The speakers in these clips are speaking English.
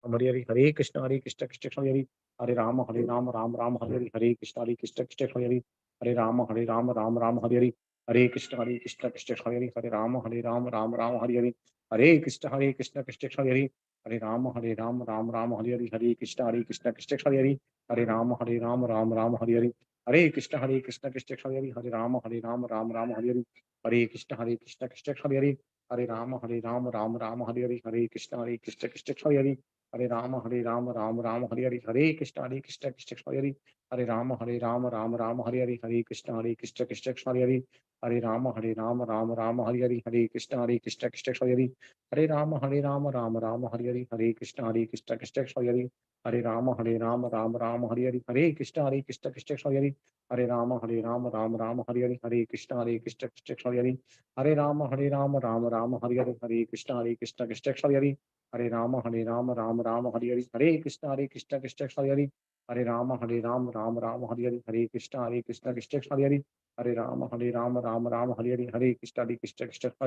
Hare Krishna Krishna Krishna Hare Ram Ram Hare Krishna Krishna Krishna Hare Ram Ram Hare Krishna Krishna Hare Ram Ram Hare Krishna Krishna Hare Ram Ram Hare Krishna Krishna Hare Ram Hare Krishna Krishna Hare Ram Krishna Krishna Hare Ram Hare Krishna Krishna Hare Ram Hare Krishna Krishna Hare Ram Hare Krishna Krishna Hare Ram Hare Krishna Krishna Hare Ram Hare Krishna Krishna Hare Ram Hare Krishna Krishna Hare Ram Hare Krishna Krishna Hare Krishna Krishna Hare Ram Hare Krishna Krishna Hare Krishna Krishna Hare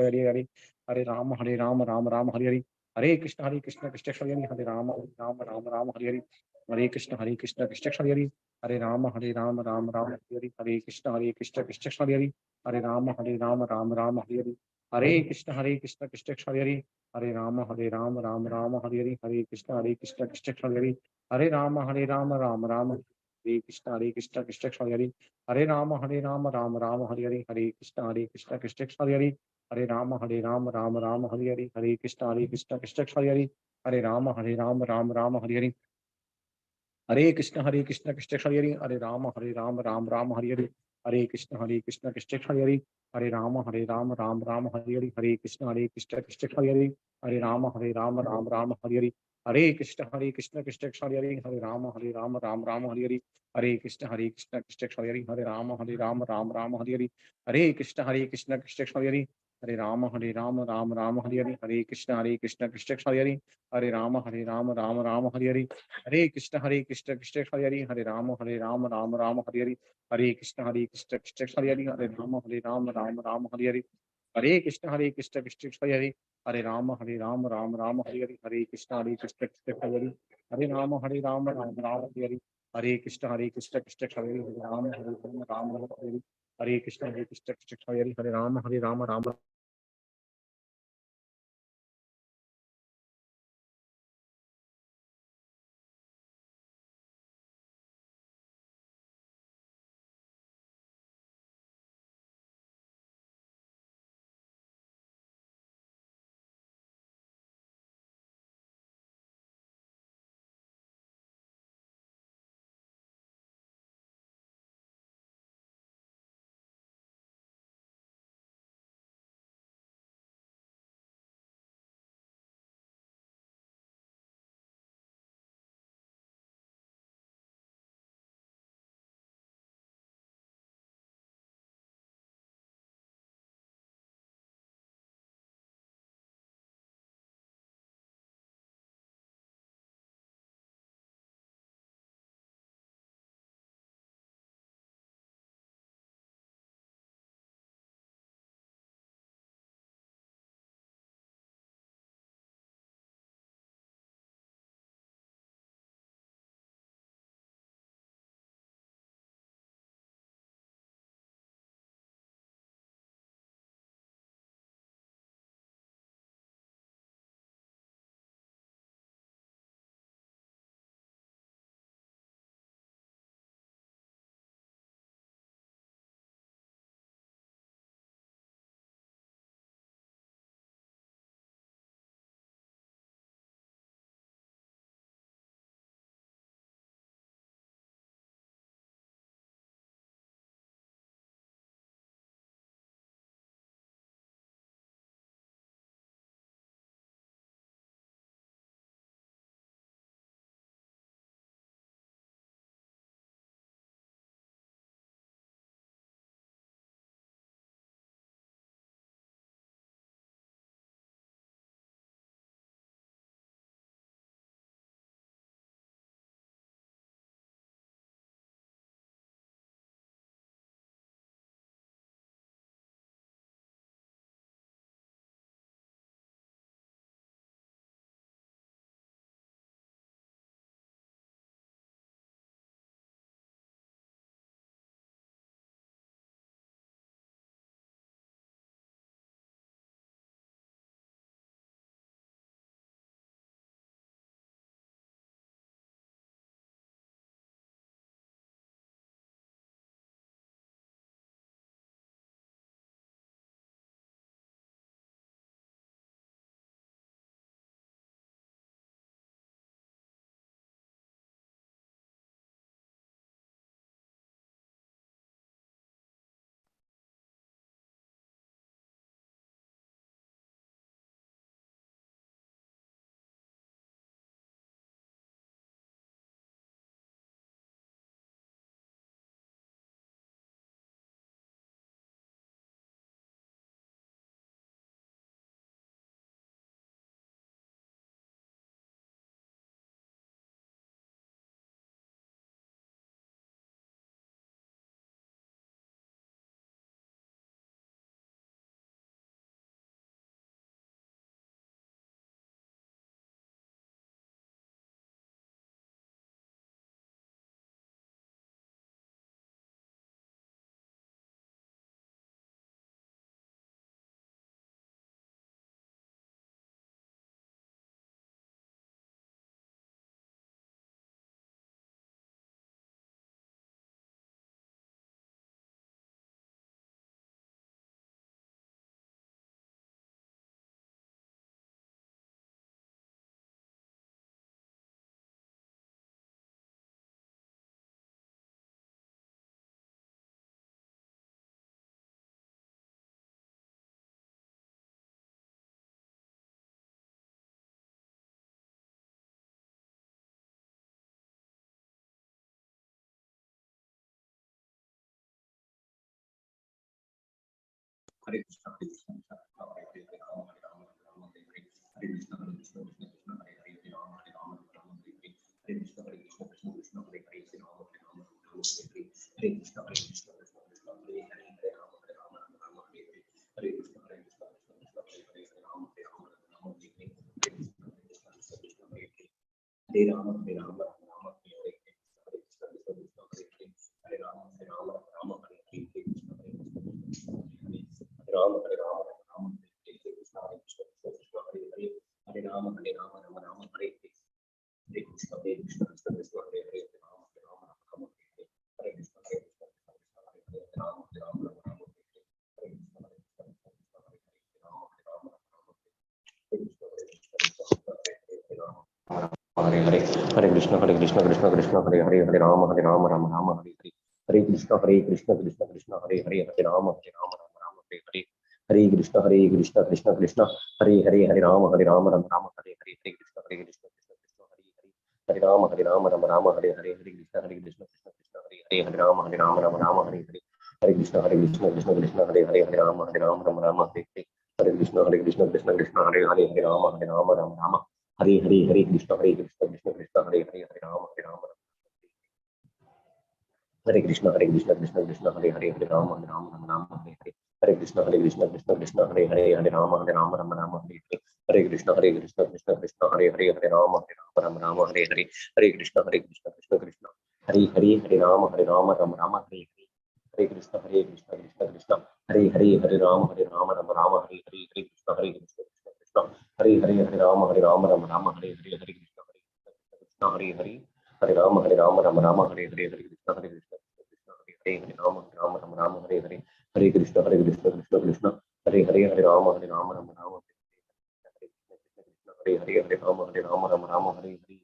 Krishna Krishna Hare Krishna Krishna Hare Krishna Krishna Hare Krishna Krishna Hare Krishna Krishna Hare Krishna Krishna Hare Krishna Krishna Hare Krishna Krishna Hare Krishna Krishna Hare Krishna Krishna Hare Ram Ram Hare Krishna Krishna Hare Ram Hare Krishna Krishna Hare Krishna Krishna Hare Krishna Krishna Hare Krishna Krishna Hare Krishna Krishna Hare Krishna Krishna Hare Hare Krishna Krishna Hare Krishna Krishna Hare Krishna Krishna Hare Krishna Krishna Hare Krishna Krishna Hare Ram Hare Krishna, Hare Krishna, Krishna Krishna, Hare Hare, Hare Rama, Hare Rama, Rama Hare Hare, Hare Krishna, Hare Krishna, Krishna Krishna, Hare Hare, Hare Rama, Hare Rama, Rama Hare Hare, Hare Krishna, Hare Krishna, Krishna Krishna, Hare Hare, Hare Rama, Hare Rama, Rama Hare Hare, Hare Krishna, Hare Krishna, Krishna Krishna, Hare Hare, Hare Rama, Hare Rama, Rama Hare Hare, Hare Krishna, Hare Krishna, Krishna Krishna, Hare Hare, Hare Rama, Hare Rama, Rama Hare Hare, Hare Krishna, Hare Krishna, Krishna Krishna, Hare Hare, Hare Rama, Hare Rama, Rama Hare Hare, Hare Krishna, Krishna Krishna, Hare Hare, Hare Rama, Hare Rama, Rama Hare Hare, Hare Krishna, Hare Krishna, Hare Rama, Hare Rama, Rama Hare Hare, Hare Krishna, Hare Krishna, Krishna Hare Hare, Hare Rama, Hare Rama, Rama Hare Hare, Hare Krishna, Hare Krishna, Krishna Krishna, Hare Hare, Hare Rama, Hare Rama, Rama Hare Hare, Hare Krishna, Hare Krishna, Krishna Krishna, Hare Hare, Hare Rama, Hare Rama, Rama Hare Hare, Hare Krishna, Hare Krishna, Krishna Krishna, Hare Hare, Hare Rama, Hare Rama, Rama Hare Hare, Hare Krishna, Hare Krishna, Krishna Krishna, Hare Hare, Hare Rama, Hare Hare, Hare Krishna, Hare Krishna, Krishna Krishna, Hare Hare, Hare Rama, Hare Rama, Rama Hare Hare, Hare Krishna, Hare Krishna, Krishna Krishna, Hare Hare, Hare Rama, Hare Rama, Rama Hare Hare, Hare Krishna, Hare Krishna, Krishna Krishna, Hare Hare, Hare Rama, Hare Rama, Rama Hare Hare, Hare Krishna, Hare Krishna, Krishna Krishna, Hare Hare, Hare Rama, Hare Rama, Rama Hare Hare, Hare Krishna, Hare Krishna, Krishna Krishna, Hare Hare, Hare Rama, Hare Rama, Rama Hare Hare, Hare Krishna, Hare Krishna, Krishna Krishna, Hare Hare, Hare Rama, Hare Rama, Rama Hare Hare, Hare Krishna, Hare Krishna, Krishna Krishna, Hare Hare, Hare Rama, Hare Rama, Rama Hare Hare, Hare Krishna, Hare Krishna, Krishna Krishna, Hare Hare, Hare Rama, Hare Rama, Hare Krishna, Hare Krishna, Krishna Krishna, Hare Hare, Hare Rama, Hare Rama, Rama Hare Hare, Hare Krishna, Hare Krishna, Krishna Krishna, Hare Hare, Hare Rama, Hare Rama, Rama Hare Hare, Hare Krishna, Hare Krishna, Krishna Krishna, Hare Hare, Hare Rama, Hare Rama, Rama Hare Hare,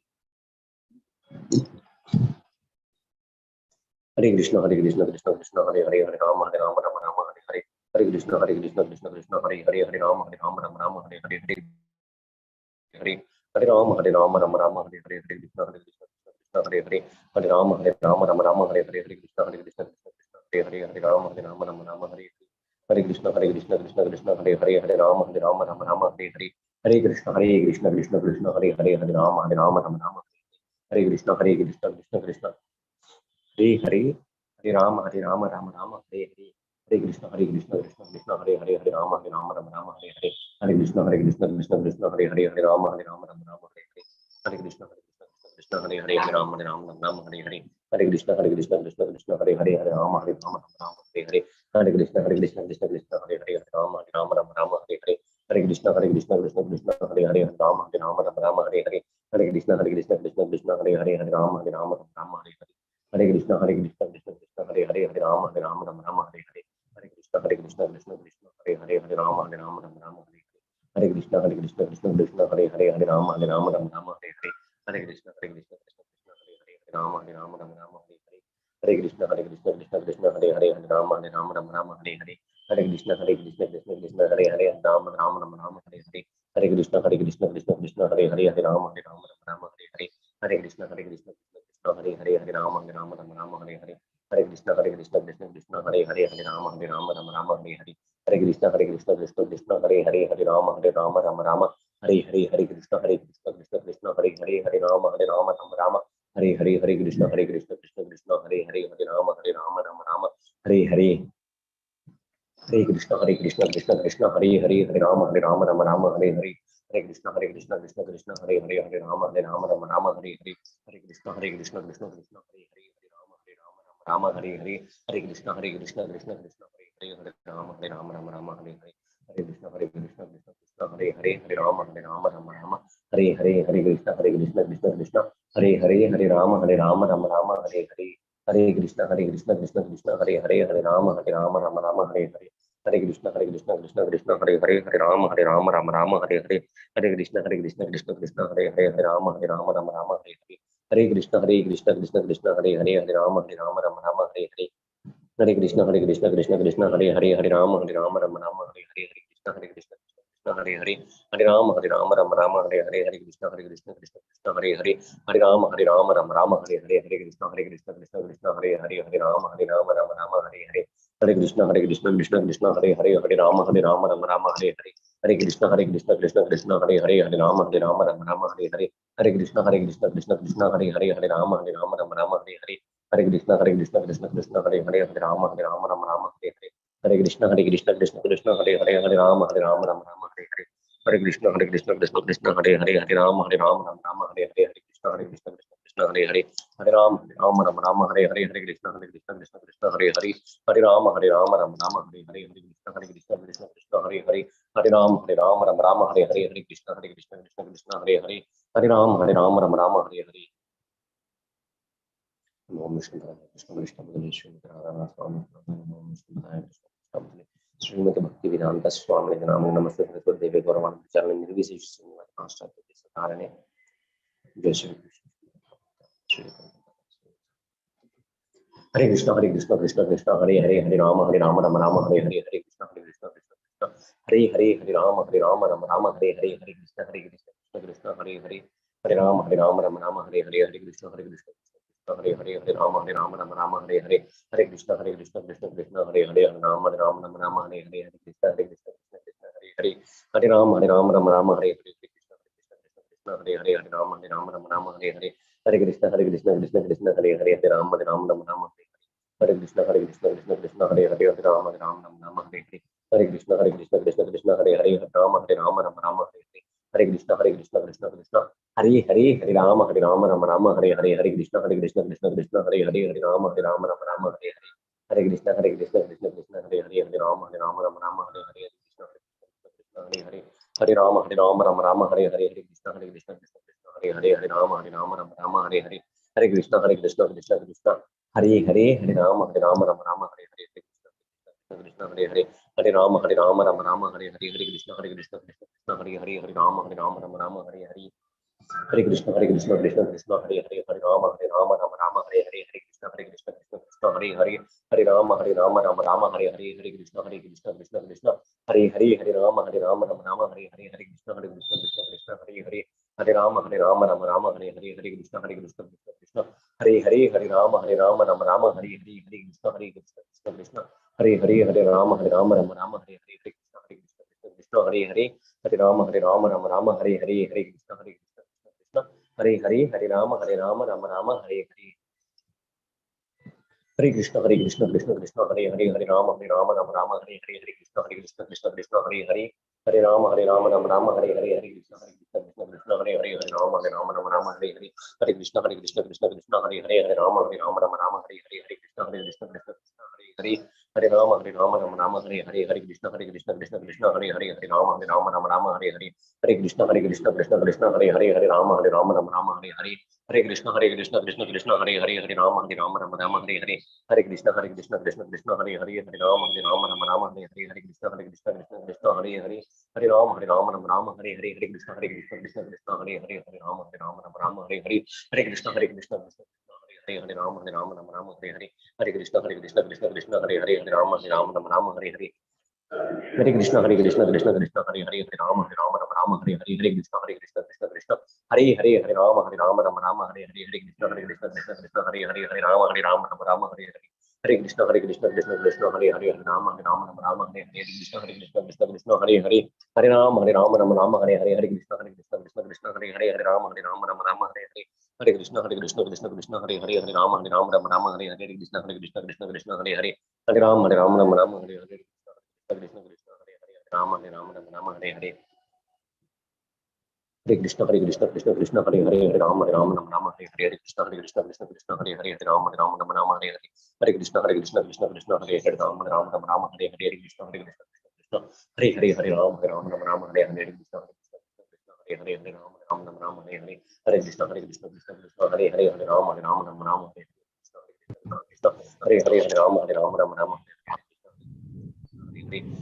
Hare Krishna, Hare Krishna, Krishna Krishna, Hare Hare, Hare Rama, Hare Rama, Rama Hare Hare, Hare Krishna, Hare Krishna, Krishna Krishna, Hare Hare, Hare Rama, Hare Rama, Rama Hare Hare, Hare Krishna, Hare Krishna, Krishna Krishna, Hare Hare, Hare Rama, Hare Rama, Rama Hare Hare, Hare Krishna, Hare Krishna, Krishna Hare Hare, Hare Rama, Hare Rama, Rama Hare Hare, Hare Krishna, Hare Krishna, Hare Hare Rama, Rama Hare Hare, Hare Krishna, Hare Krishna, Krishna Krishna, Hare Hare, Hare Rama, Rama Hare Hare, Hare Hare, Hare Rama, Rama Hare Hare, Hare Krishna, Hare Krishna, Krishna Krishna, Hare Hare, Hare Rama, Rama Hare Hare, Hare Krishna, Hare Krishna, Krishna Krishna, Hare Hare, Hare Rama, Rama Hare Hare, Hare Hare, Hare Rama, Rama Hare Hare, Hare Krishna, Hare Krishna, Krishna Hare Hare, Hare Rama, Rama Hare Hare, Hare Krishna, Hare Krishna, Krishna Hare Hare, Hare Rama, Rama Hare Hare, Hare Krishna, Hare Krishna, Krishna Krishna, Hare Hare, Hare Rama, Rama Hare Hare, Hare Krishna, Hare Krishna, Krishna Krishna, Hare Hare, Hare Rama, Rama Hare Hare, Hare Krishna, Hare Krishna, Krishna Krishna, Hare Hare, Hare Rama, Rama Hare Hare, Hare Krishna, Hare Krishna, Krishna Krishna, Hare Hare, Hare Rama, Rama Hare Hare, Hare Krishna, Hare Krishna, Krishna Krishna, Hare Hare, Hare Rama, Rama Hare Hare, Hare Krishna, Hare Krishna, Krishna Hare Hare, Hare Rama, Rama Hare Hare, Hare Krishna, Hare Krishna, Krishna Krishna, Hare Hare, Hare Rama, Rama Hare Hare, Hare Krishna, Hare Krishna, Krishna Krishna, Hare Hare, Hare Rama, Rama Hare Hare, Hare Krishna, Hare Krishna, Krishna Krishna, Hare Hare, Hare Rama, Rama Hare Hare, Hare Krishna, Hare Krishna, Krishna Krishna, Hare Hare, Hare Rama, Rama Hare Hare, Hare Krishna, Hare Krishna, Krishna Krishna, Hare Hare, Hare Rama, Rama Hare Hare, Hare Krishna, Hare Krishna, Krishna Krishna, Hare Hare, Hare Rama, Rama Hare Hare, Hare Krishna, Hare Krishna, Krishna Krishna, Hare Hare, Hare Rama, Rama Hare Hare, Hare Krishna, Hare Krishna, Krishna Krishna, Hare Hare, Hare Rama, Rama Hare Hare, Hare Krishna, Hare Krishna, Krishna Krishna, Hare Hare, Hare Rama, Rama Hare Hare, Hare Krishna, Hare Krishna, Krishna Krishna, Hare Hare, Hare Rama, Rama Hare Hare, Hare Krishna, Hare Krishna, Krishna Krishna, Hare Hare, Hare Rama, Rama Hare Hare, Hare Krishna, Hare Krishna, Krishna Krishna, Hare Hare, Hare Rama, Rama Hare Hare, Hare Krishna, Hare Krishna, Krishna Krishna, Hare Hare, Hare Rama, Rama Hare Hare, Hare Krishna, Hare Krishna, Krishna Krishna, Hare Hare, Hare Rama, Rama Hare Hare, Hare Krishna, Hare Krishna, Krishna Krishna, Hare Hare, Hare Rama, Rama Hare Hare, Hare Krishna, Hare Krishna, Krishna Krishna, Hare Hare, Hare Rama, Rama Hare Hare, Hare Krishna, Hare Krishna, Krishna Krishna, Hare Hare, Hare Rama, Rama Hare Hare, Hare Krishna, Hare Krishna, Krishna Krishna, Hare Hare, Hare Rama, Rama Hare Hare, Hare Krishna, Hare Krishna, Krishna Krishna, Hare Hare, Hare Rama, Hare Hare, Hare Krishna, Hare Krishna, Krishna Krishna, Hare Hare, Hare Rama, Rama Hare Hare, Hare Krishna, Hare Krishna, Krishna Krishna, Hare Hare, Hare Rama, Rama Hare Hare, Hare Krishna, Hare Krishna, Krishna Krishna, Hare Hare, Hare Rama, Rama Hare Hare, Hare Krishna, Hare Krishna, Krishna Krishna, Hare Hare, Hare Rama, Rama Hare Hare, Hare Krishna, Hare Krishna, Krishna Krishna, Hare Hare, Hare Rama, Rama Hare Hare, Hare Krishna, Hare Krishna, Krishna Krishna, Hare Hare, Hare Rama, Rama Hare Hare, Hare Krishna, Hare Krishna, Krishna Krishna, Hare Hare, Hare Rama, Rama Hare Hare, Hare Krishna, Hare Krishna, Krishna Krishna, Hare Hare, Hare Rama, Rama Hare Hare, Hare Krishna, Hare Krishna, Hare Hare, Hare Rama Rama Rama Hare Hare, Hare Krishna Krishna Krishna Hare Hare, Hare Rama Rama Hare Hare, Hare Krishna Krishna Krishna Hare Hare, Hare Rama Rama Hare Hare, Hare Krishna Krishna Krishna Hare Hare, Hare Rama Rama Hare Hare, Hare Krishna Krishna Krishna Hare Hare, Hare Rama Rama Hare Hare, Hare Krishna Krishna Krishna Hare Hare, Hare Rama Rama Hare Hare, Hare Krishna Krishna Krishna Hare Hare, Hare Rama Rama Hare Hare, Hare Krishna Krishna Krishna Hare Hare, Hare Rama Rama Hare Hare, Hare Krishna Krishna Krishna Hare Hare, Hare Rama Rama Hare Hare, Hare Krishna Krishna Krishna Hare Hare, Hare Rama Hare Hare, Hare Krishna Krishna Krishna Hare Hare, Hare Rama Rama Hare Hare, Hare Krishna Krishna Krishna Hare Hare, Hare Rama Hare Hare, Hare Krishna Krishna Hare Hare, Hare Rama Hare Hare. Om Vishnu Krishna Krishna Vishnu Radha Swami Om Vishnu Krishna Srimati Bhakti Vedanta Swami Namaste Namaste Saraswati Devi Gauravan Charan Nirvisesh Master Karane Jai Shri Krishna. Hare Krishna Krishna Krishna Hare Hare, Hare Rama Rama Hare Hare, Hare Krishna Krishna Krishna Hare Hare, Hare Rama Rama Hare Hare, Hare Krishna Krishna Hare Hare, Hare Rama Rama Hare Hare, Hare Krishna Krishna Hare Hare, Hare Rama Rama Hare Hare, Hare Krishna Krishna Hare Hare, Hare Rama Rama Hare Hare, Hare Krishna Krishna Hare Hare, Hare Rama Rama Hare Hare, Hare Krishna Krishna Hare Hare, Hare Rama Rama Hare Hare, Hare Krishna Krishna Hare Hare, Hare Rama Rama Hare Krishna Krishna Hare Hare, Hare Rama Rama Hare Hare, Hare Krishna Krishna Hare Hare, Hare Rama Rama Hare Hare, Hare Krishna Krishna Hare Hare, Hare Rama Rama Hare Hare, Hare Krishna Krishna Hare Hare, Hare Rama Rama Hare Hare, Hare Krishna Krishna Hare Hare, Hare Rama Rama Hare Hare, Hare Krishna Krishna Hare Hare, Hare Rama Rama Hare Hare, Hare Krishna Krishna Hare Hare, Hare Rama Rama Hare Hare, Hare Krishna Krishna Hare Hare, Hare Rama Rama Hare Hare, Hare Krishna Hare Hare, Hare Rama Rama Hare Hare, Hare Krishna Krishna Hare Hare, Hare Rama Rama Hare Hare, Hare Krishna Krishna Hare Hare, Hare Rama Rama Hare Hare, Hare Krishna Krishna Hare Hare, Hare Rama Rama Hare Hare, Hare Krishna Krishna Hare Hare, Hare Rama Rama Hare Hare, Hare Krishna Krishna Hare Hare, Hare Rama Rama Hare Hare, Hare Krishna Krishna Hare Hare, Hare Rama Rama Hare Hare, Hare Krishna Krishna Hare Hare, Hare Rama Rama Hare Hare, Hare Krishna Krishna Hare Hare, Hare Rama Rama Hare Hare, Hare Krishna Krishna Hare Hare, Hare Rama Rama Hare Hare, Hare Krishna Krishna Hare Hare, Hare Rama Rama Hare Hare, Hare Krishna Krishna Hare Hare, Hare Rama Rama Hare Hare, Hare Krishna Krishna Hare Hare, Hare Rama Rama Hare Hare, Hare Krishna Krishna Hare Hare, Hare Rama Rama Hare Hare, Hare Krishna Krishna Hare Hare, Hare Rama Rama Hare Hare, Hare Krishna Krishna Hare Hare, Hare Rama Rama Hare Hare, Hare Krishna Krishna Hare Hare, Hare Rama Rama Hare Hare, Hare Krishna Krishna Hare Hare, Hare Rama Rama Hare Hare, Hare Krishna Krishna Hare Hare, Hare Rama Rama Hare Hare, Hare Krishna Krishna Hare Hare, Hare Rama Hare Hare, Hare Krishna Krishna Hare Hare, Hare Rama Hare Hare, Hare Krishna Krishna Hare Hare, Rama Hare Hare, Hare Krishna Krishna Hare Hare, Hare Rama Hare Hare, Hare Krishna Krishna Hare Hare, Hare Rama Hare Hare, Hare Krishna Krishna Hare Hare, Hare Rama Hare Hare, Hare Krishna Krishna Hare Hare, Hare Rama Hare Hare, Hare Krishna Krishna Hare Hare, Hare Rama Hare Hare, Hare Krishna Krishna Hare Hare, Hare Rama Hare Hare, Hare Krishna Krishna Hare Hare, Hare Rama Hare Hare, Hare Krishna Krishna Hare Hare, Hare Rama Hare Hare, Hare Krishna Krishna Hare Hare, Hare Rama Hare Hare, Krishna Krishna Hare Hare, Rama Hare Hare, Hare Krishna Krishna Hare Hare, Hare Rama Hare Hare, Hare Krishna Krishna Hare Hare, Hare Rama Hare Hare, Hare Krishna Krishna Hare Hare, Rama Hare Hare, Hare Krishna Krishna Hare Hare, Hare Rama Hare Hare, Hare Krishna Hare Hare, Hare Rama Hare Hare, Hare Krishna Hare Hare, Hare Rama Hare Hare, Hare Hare,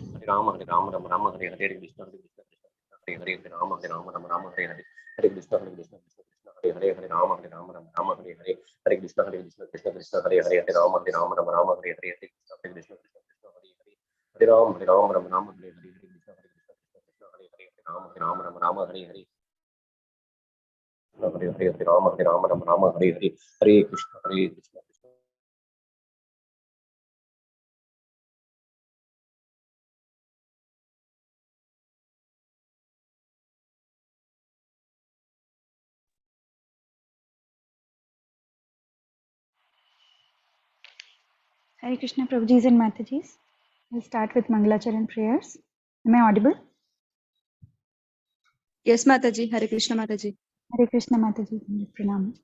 Hare Rama Hare Rama Hare Rama Hare Hare, Hare Krishna Hare Hare, Hare Rama Hare Hare, Hare Krishna Hare Hare, Hare Rama Hare Hare, Hare Krishna Krishna Hare Hare, Hare Rama Hare Hare, Hare Krishna Krishna Hare Hare, Hare Rama Hare Hare, Hare Krishna Hare Hare, Hare Rama Hare Hare, Hare Krishna Krishna Hare Hare, Ram Ram Ram Hare Hare Hare Hare Ram Ram Ram Ram Hare Hare Hare Krishna Krishna Hare Krishna Prabhujis and Matajis. We'll start with Mangalacharan prayers. Am I audible? Yes, Mataji. Hare Krishna, Mataji. Hare Krishna Mataji. Pranam.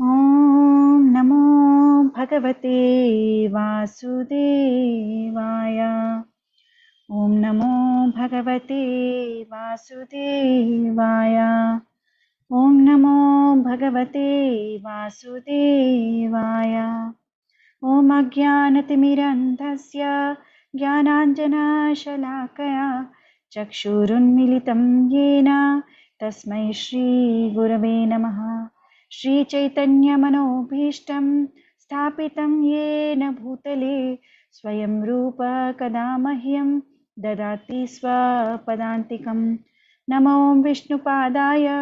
Om Namo Bhagavate Vasudevaya. Om Namo Bhagavate Vasudevaya. Om Namo Bhagavate Vasudevaya. Om Ajnanatimirandhasya Jnananjanashalaakaya Chakshurunmilitam Yena Tasmai Shri Gurave Namaha. Shri Chaitanya Manobhishtam Sthapitam Yena Bhutale Swayam Rupa Kadamahyam Dadati Swapadantikam. Namo Vishnupadaya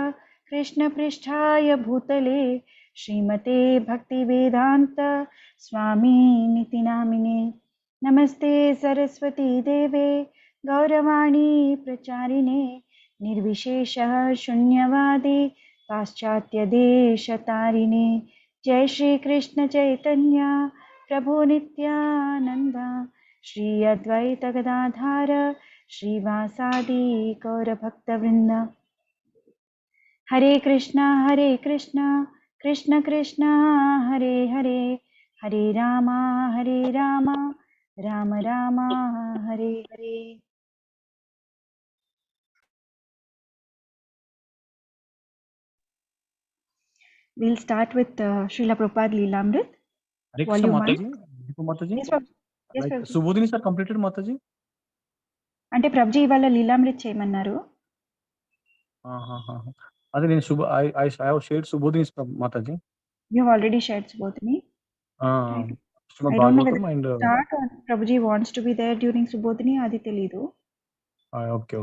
Krishna Pristhaya Bhutale Srimate Bhaktivedanta Swami Niti Namine. Namaste Saraswati Deve Gauravani Pracharine Nirvishesha Shunyavadi Paschatya Deshatarine. Jai Shri Krishna Chaitanya Prabhu Nityananda Shri Advaita Gadadhara Shri Vasadi Gaura Bhakta Vrinda. Hare Krishna Krishna Krishna Hare Hare Hare Rama Rama Rama Hare Hare. We'll start with Srila Prabhupada Lilamrit. Hare Krishna Volume 1. Mataji. Mataji. Yes, Prabhu. Yes, Like Prabhu. Subodhini sir completed Mataji. అంటే ప్రభుజీ ఇవాళ లీలామృత్ చేయమన్నారు. అదే నేను I have shared Subodhini Mataji. You have already shared Subodhini. Right. I don't know Bhagavatam whether and start or Prabhuji wants to be there during Subodhini, అది తెలీదు. Okay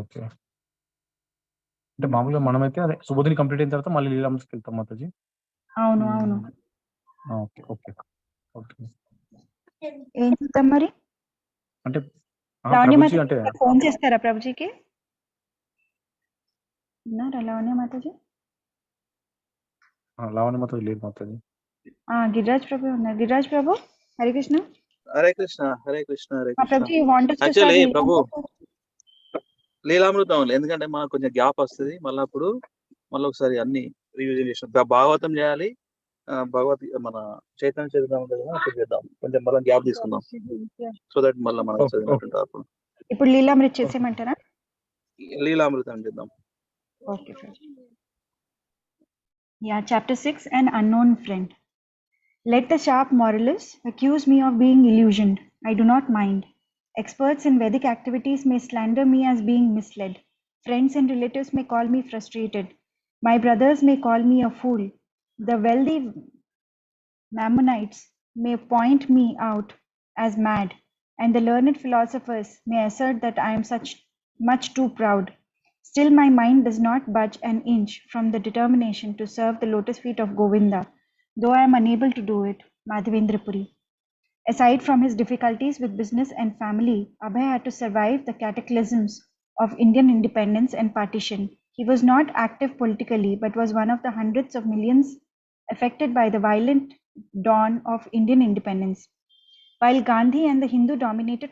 అంటే మామూలుగా మనమైతే అదే సుబోధిని కంప్లీట్ అయిన తర్వాత మళ్ళీ లీలామ్స్కి వెళ్తాం మాతాజీ. అవును ఓకే ఏం చేద్దాం మరి? అంటే లావణ్య ప్రభుజీ మాతాజీ అంటే ఫోన్ చేస్తారా ప్రభుజీకి? ఉన్నారా లావణ్య మాతాజీ? లావణ్య మాతాజీ లేదు మాతాజీ. గిరిరాజ్ ప్రభు ఉన్నారు. గిరిరాజ్ ప్రభు Hare Krishna. Hare Krishna Hare Krishna Hare Krishna. Prabhuji want to start actually ప్రభు లీలామృతం ఎందుకంటే మనకు కొంచెం గ్యాప్ వస్తుంది, మళ్ళీ అప్పుడు మళ్ళీ ఒకసారి అన్ని రివిజన్ చేసాం. భాగవతం చేయాలి, మన చైతన్య చరిత్ర చేద్దాం, కొంచెం మళ్ళీ గ్యాప్ తీసుకుందాం సో దట్ మళ్ళీ మనం చదివినట్టు అప్పుడు. ఇప్పుడు లీలామృతం చేసేయమంటారా? లీలామృతం చేద్దాం. Okay. Yeah, chapter 6, An Unknown Friend. Let the sharp moralists accuse me of being illusioned. I do not mind. Experts in Vedic activities may slander me as being misled. Friends and relatives may call me frustrated. My brothers may call me a fool. The wealthy Mammonites may point me out as mad, and the learned philosophers may assert that I am much too proud. Still my mind does not budge an inch from the determination to serve the lotus feet of Govinda, though I am unable to do it. Madhavendra Puri. Aside from his difficulties with business and family, Abhay had to survive the cataclysms of Indian independence and partition. He was not active politically, but was one of the hundreds of millions affected by the violent dawn of Indian independence. While Gandhi and the Hindu-dominated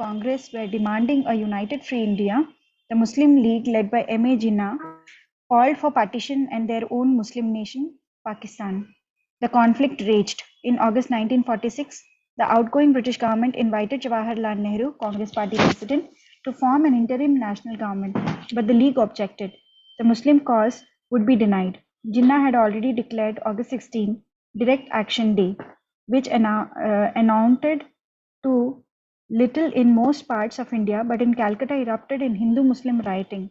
Congress were demanding a united free India, the Muslim League led by M.A. Jinnah called for partition and their own Muslim nation, Pakistan. The conflict raged. In August 1946, the outgoing British government invited Jawaharlal Nehru, Congress Party president, to form an interim national government, but the League objected. The Muslim cause would be denied. Jinnah had already declared August 16 Direct Action Day, which amounted to little in most parts of India, but in Calcutta erupted in Hindu-Muslim rioting.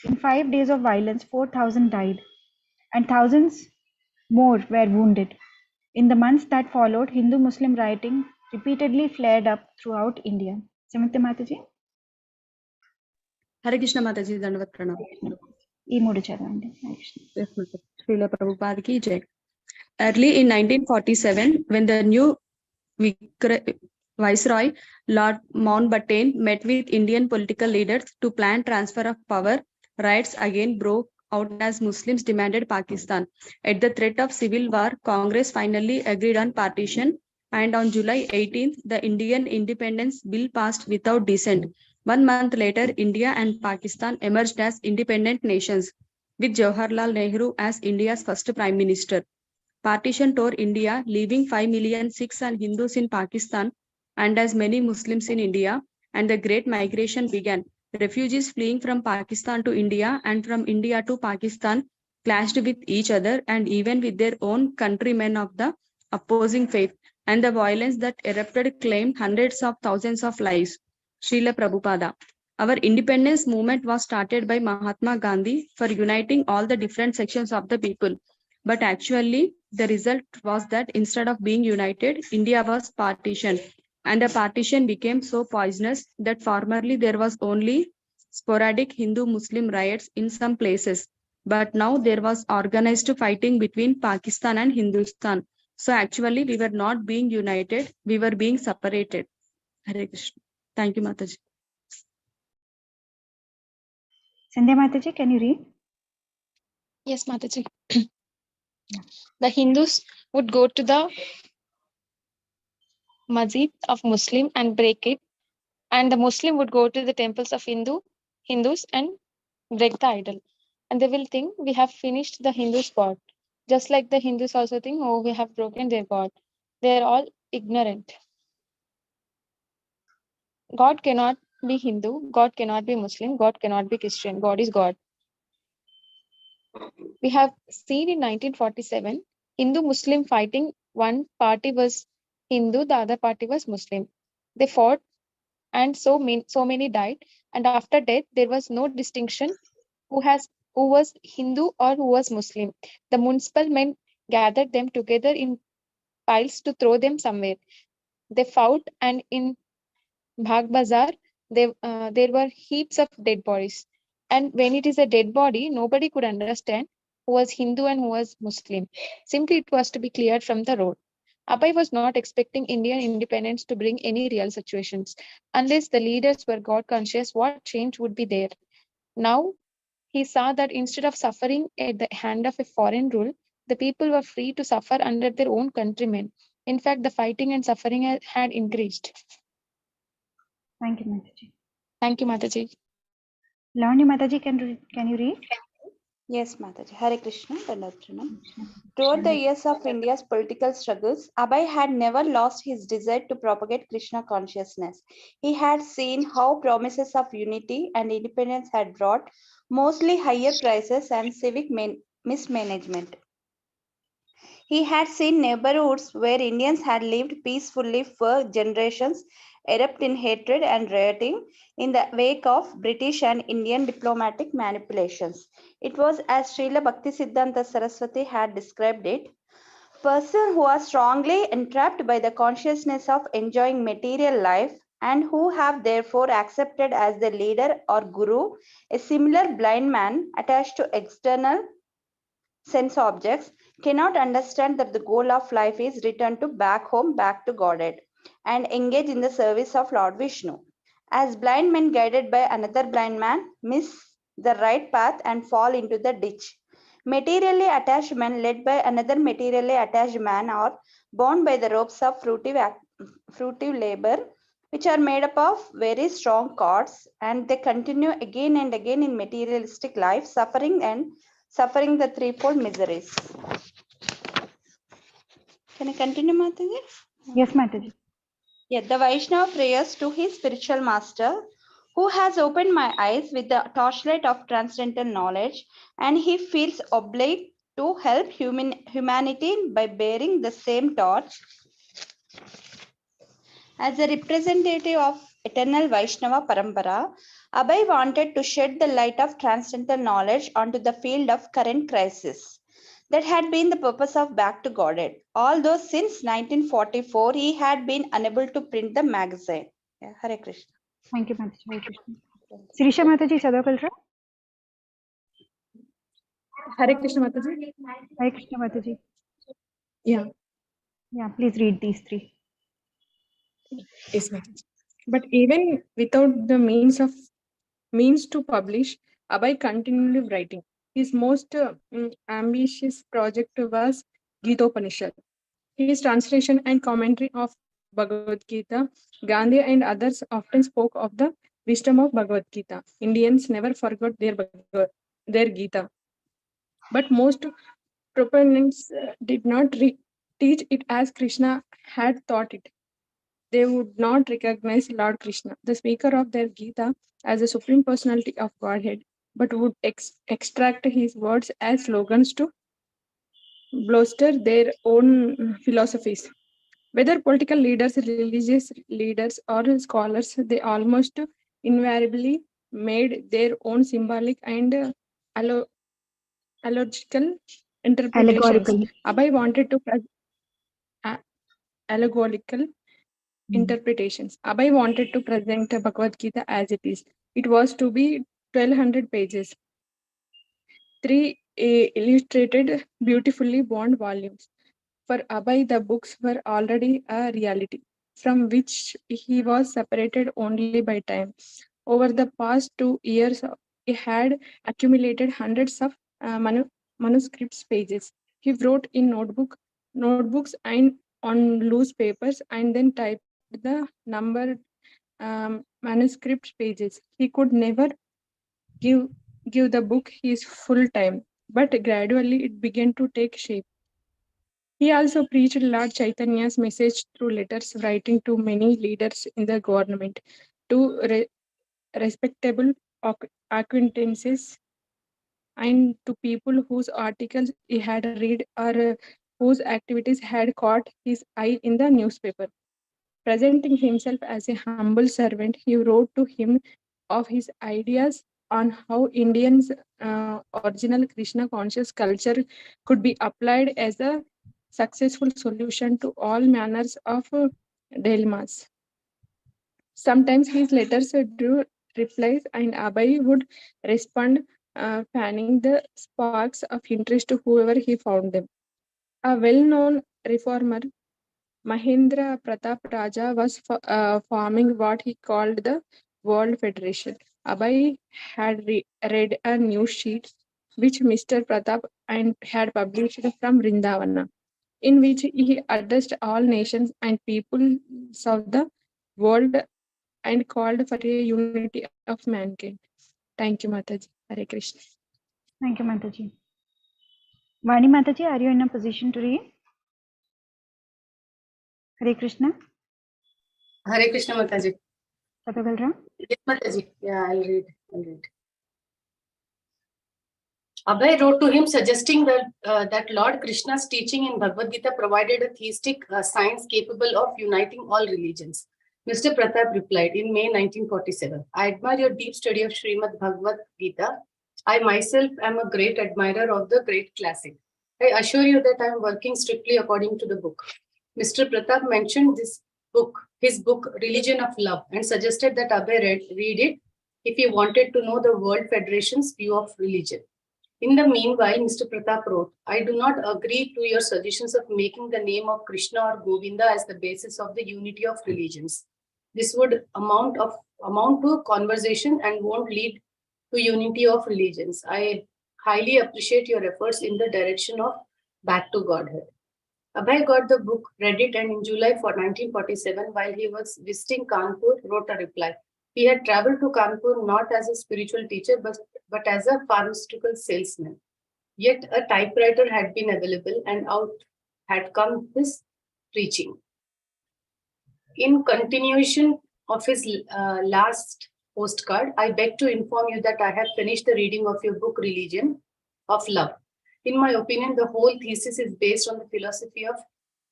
In 5 days of violence, 4,000 died, and thousands more were wounded. In the months that followed, Hindu-Muslim rioting repeatedly flared up throughout India. Samantha Mataji? Hare Krishna Mataji, Dandavat Pranam. ఈ మూడు చదవండి. Yes, Mataji. Srila Prabhupada ki jai. Early in 1947, when the new Viceroy, Lord Mountbatten, met with Indian political leaders to plan transfer of power, riots again broke out as Muslims demanded Pakistan. At the threat of civil war, Congress finally agreed on partition, and on July 18th, the Indian Independence Bill passed without dissent. 1 month later, India and Pakistan emerged as independent nations, with Jawaharlal Nehru as India's first Prime Minister. Partition tore India, leaving 5 million Sikhs and Hindus in Pakistan and as many Muslims in India, and the Great Migration began. Refugees fleeing from Pakistan to India and from India to Pakistan clashed with each other and even with their own countrymen of the opposing faith, and the violence that erupted claimed hundreds of thousands of lives. Srila Prabhupada. Our independence movement was started by Mahatma Gandhi for uniting all the different sections of the people. But actually, the result was that instead of being united, India was partitioned. And the partition became so poisonous that formerly there was only sporadic Hindu-Muslim riots in some places. But now there was organized fighting between Pakistan and Hindustan. So actually, we were not being united, we were being separated. Hare Krishna. Thank you, Mataji. Sandhya Mataji, can you read? Yes, Mataji. The Hindus would go to the masjid of Muslim and break it, and the Muslim would go to the temples of Hindus and break the idol. And they will think we have finished the Hindus' god. Just like the Hindus also think, oh, we have broken their god. They are all ignorant. God cannot be Hindu, God cannot be Muslim, God cannot be Christian. God is God. We have seen in 1947, Hindu-Muslim fighting. One party was Hindu, the other party was Muslim. They fought, and so many died. And after death, there was no distinction who was Hindu or who was Muslim. The municipal men gathered them together in piles to throw them somewhere. They fought, and in Bhag Bazar, there were heaps of dead bodies. And when it is a dead body, nobody could understand who was Hindu and who was Muslim. Simply, it was to be cleared from the road. Abai was not expecting Indian independence to bring any real situations. Unless the leaders were God conscious, what change would be there? Now, he saw that instead of suffering at the hand of a foreign rule, the people were free to suffer under their own countrymen. In fact, the fighting and suffering had increased. Thank you, Mataji. Thank you, Mataji. Lavanya Mataji, can you read? Yes, Mataji. Hare Krishna, Dandavat. Throughout the years of India's political struggles, Abhay had never lost his desire to propagate Krishna consciousness. He had seen how promises of unity and independence had brought mostly higher prices and civic mismanagement. He had seen neighborhoods where Indians had lived peacefully for generations erupt in hatred and rioting in the wake of British and Indian diplomatic manipulations. It was as Srila Bhaktisiddhanta Saraswati had described it: persons who are strongly entrapped by the consciousness of enjoying material life and who have therefore accepted as their leader or guru a similar blind man attached to external sense objects, cannot understand that the goal of life is return to back home, back to Godhead, and engage in the service of Lord Vishnu. As blind men guided by another blind man miss the right path and fall into the ditch, materially attached men led by another materially attached man are bound by the ropes of fruitive labor, which are made up of very strong cords, and they continue again and again in materialistic life, suffering the threefold miseries. Can I continue, Mataji? Yes, Mataji. Yeah, the Vaishnava prayers to his spiritual master, who has opened my eyes with the torchlight of transcendental knowledge, and he feels obliged to help humanity by bearing the same torch. As a representative of eternal Vaishnava Parampara, Abhay wanted to shed the light of transcendental knowledge onto the field of current crisis. That had been the purpose of Back to Godhead, although since 1944 he had been unable to print the magazine. Yeah, Hare Krishna. Thank you, Mataji. Hare Krishna. Sirisha Mataji, చదవగలరా? Hare Krishna Mataji. Hare Krishna Mataji. Yeah. Yeah, please read these three. Yes, Mataji. But even without the means to publish, Abhay continued writing. His most ambitious project was Gita-Upanishad. His translation and commentary of Bhagavad Gita, Gandhi and others often spoke of the wisdom of Bhagavad Gita. Indians never forgot their Gita. But most proponents did not teach it as Krishna had taught it. They would not recognize Lord Krishna, the speaker of their Gita, as the supreme personality of Godhead, but would extract his words as slogans to bolster their own philosophies. Whether political leaders, religious leaders, or scholars, they almost invariably made their own symbolic and allegorical interpretations. Allegorical. Abhay wanted to allegorical interpretations. Abhay wanted to present Bhagavad Gita as it is. It was to be 1200 pages, three illustrated, beautifully bound volumes. For Abhay, the books were already a reality, from which he was separated only by time. Over the past 2 years, he had accumulated hundreds of manuscripts pages. He wrote in notebooks and on loose papers, and then typed the numbered manuscript pages. He could never give give the book his full time, but gradually it began to take shape. He also preached Lord Chaitanya's message through letters, writing to many leaders in the government, to respectable acquaintances, and to people whose articles he had read or whose activities had caught his eye in the newspaper. Presenting himself as a humble servant, he wrote to him of his ideas on how Indians' original Krishna conscious culture could be applied as a successful solution to all manners of dilemmas. Sometimes his letters drew replies, and Abhay would respond, fanning the sparks of interest to whoever he found them. A well known reformer, Mahendra Pratap Raja, was forming what he called the World Federation. Abhay had read a news sheet which Mr. Pratap and had published from Vrindavana, in which he addressed all nations and peoples of the world and called for a unity of mankind. Thank you, Mataji. Hare Krishna. Thank you, Mataji. Vani Mataji, are you in a position to read? Hare Krishna. Hare Krishna Mataji. చదవగలరా? Yes, Mataji. Yeah, I'll read. Abhay wrote to him suggesting that Lord Krishna's teaching in Bhagavad Gita provided a theistic science capable of uniting all religions. Mr. Pratap replied in May 1947, I admire your deep study of Srimad Bhagavad Gita. I myself am a great admirer of the great classic. I assure you that I am working strictly according to the book. Mr. Pratap mentioned his book, Religion of Love, and suggested that Abhay read it if he wanted to know the World Federation's view of religion. In the meanwhile, Mr. Pratap wrote, I do not agree to your suggestions of making the name of Krishna or Govinda as the basis of the unity of religions. This would amount to a conversation and won't lead to unity of religions. I highly appreciate your efforts in the direction of Back to Godhead. Abhay got the book, read it, and in July 1947, while he was visiting Kanpur, wrote a reply. He had traveled to Kanpur not as a spiritual teacher, but as a pharmaceutical salesman. Yet a typewriter had been available, and out had come his preaching. In continuation of his last postcard, I beg to inform you that I have finished the reading of your book, Religion of Love. In my opinion, the whole thesis is based on the philosophy of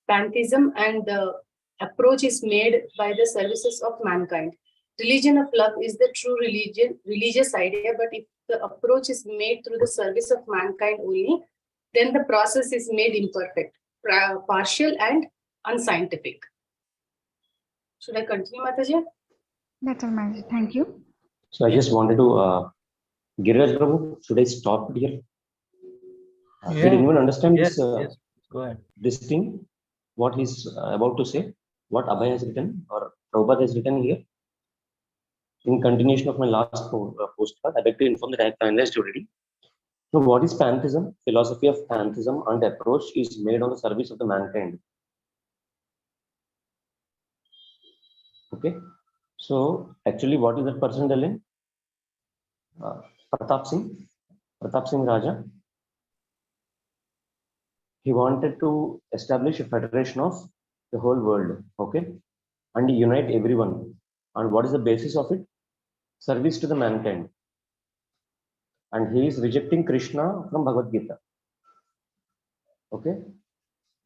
pantheism, and the approach is made by the services of mankind. religion of love is the true religious idea, but if the approach is made through the service of mankind only, then the process is made imperfect, partial, and unscientific. Should I continue, Mataji? That's all, Mataji. Thank you. So I just wanted to, Giriraj Prabhu, should I stop here? Did anyone understand Yes, this? yes. Go ahead. This thing, what he's about to say, what Abhay has written or Prabhupada has written here. In continuation of my last postcard, I beg to inform that I have finalized already. So what is pantheism? Philosophy of pantheism and approach is made on the service of the mankind. Okay. So actually, what is that person telling? Pratap Singh Raja. He wanted to establish a federation of the whole world, okay, and unite everyone. And what is the basis of it? Service to the mankind. And he is rejecting Krishna from Bhagavad Gita, okay,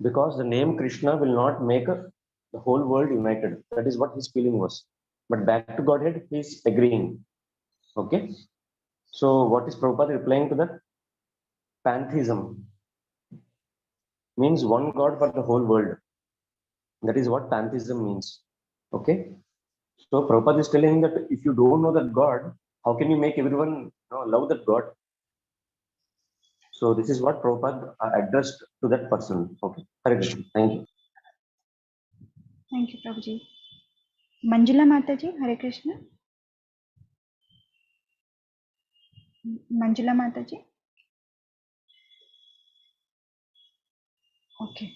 because the name Krishna will not make the whole world united. That is what his feeling was. But back to Godhead, he is agreeing, okay. So what is Prabhupada replying to that? Pantheism means one God for the whole world. That is what pantheism means. Okay. So Prabhupada is telling that if you don't know that God, how can you make everyone love that God? So this is what Prabhupada addressed to that person. Okay. Hare Krishna. Thank you. Thank you, Prabhuji. Manjula Mataji, Hare Krishna. Manjula Mataji. Okay.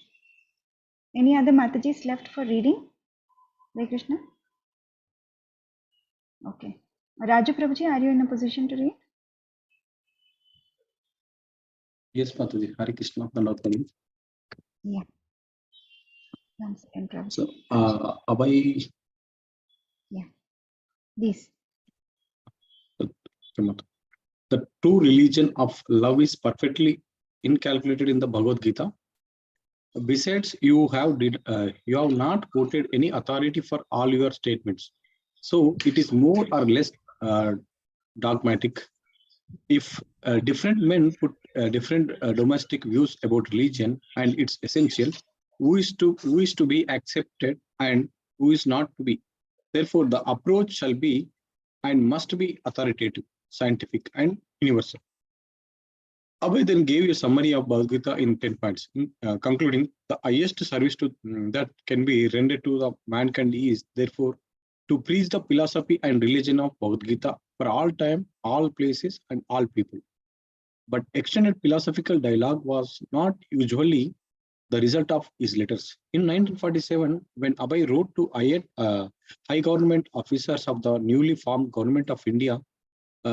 Any other Matajis left for reading? Hare Krishna. Okay. Raju Prabhuji, are you in a position to read? Yes, Mataji. Hare Krishna. Yeah. 1 second, Prabhuji. So, Abhay. Yeah. This. The true religion of love is perfectly incalculated in the Bhagavad Gita. Besides, you have not quoted any authority for all your statements. So it is more or less dogmatic. If different men put different domestic views about religion and its essential, who is to be accepted and who is not to be. Therefore, the approach shall be and must be authoritative, scientific, and universal. Abhay then gave a summary of Bhagavad Gita in 10 points, concluding the highest service that can be rendered to the mankind is, therefore, to preach the philosophy and religion of Bhagavad Gita for all time, all places, and all people. But extended philosophical dialogue was not usually the result of his letters. In 1947, when Abhay wrote to high government officers of the newly formed Government of India,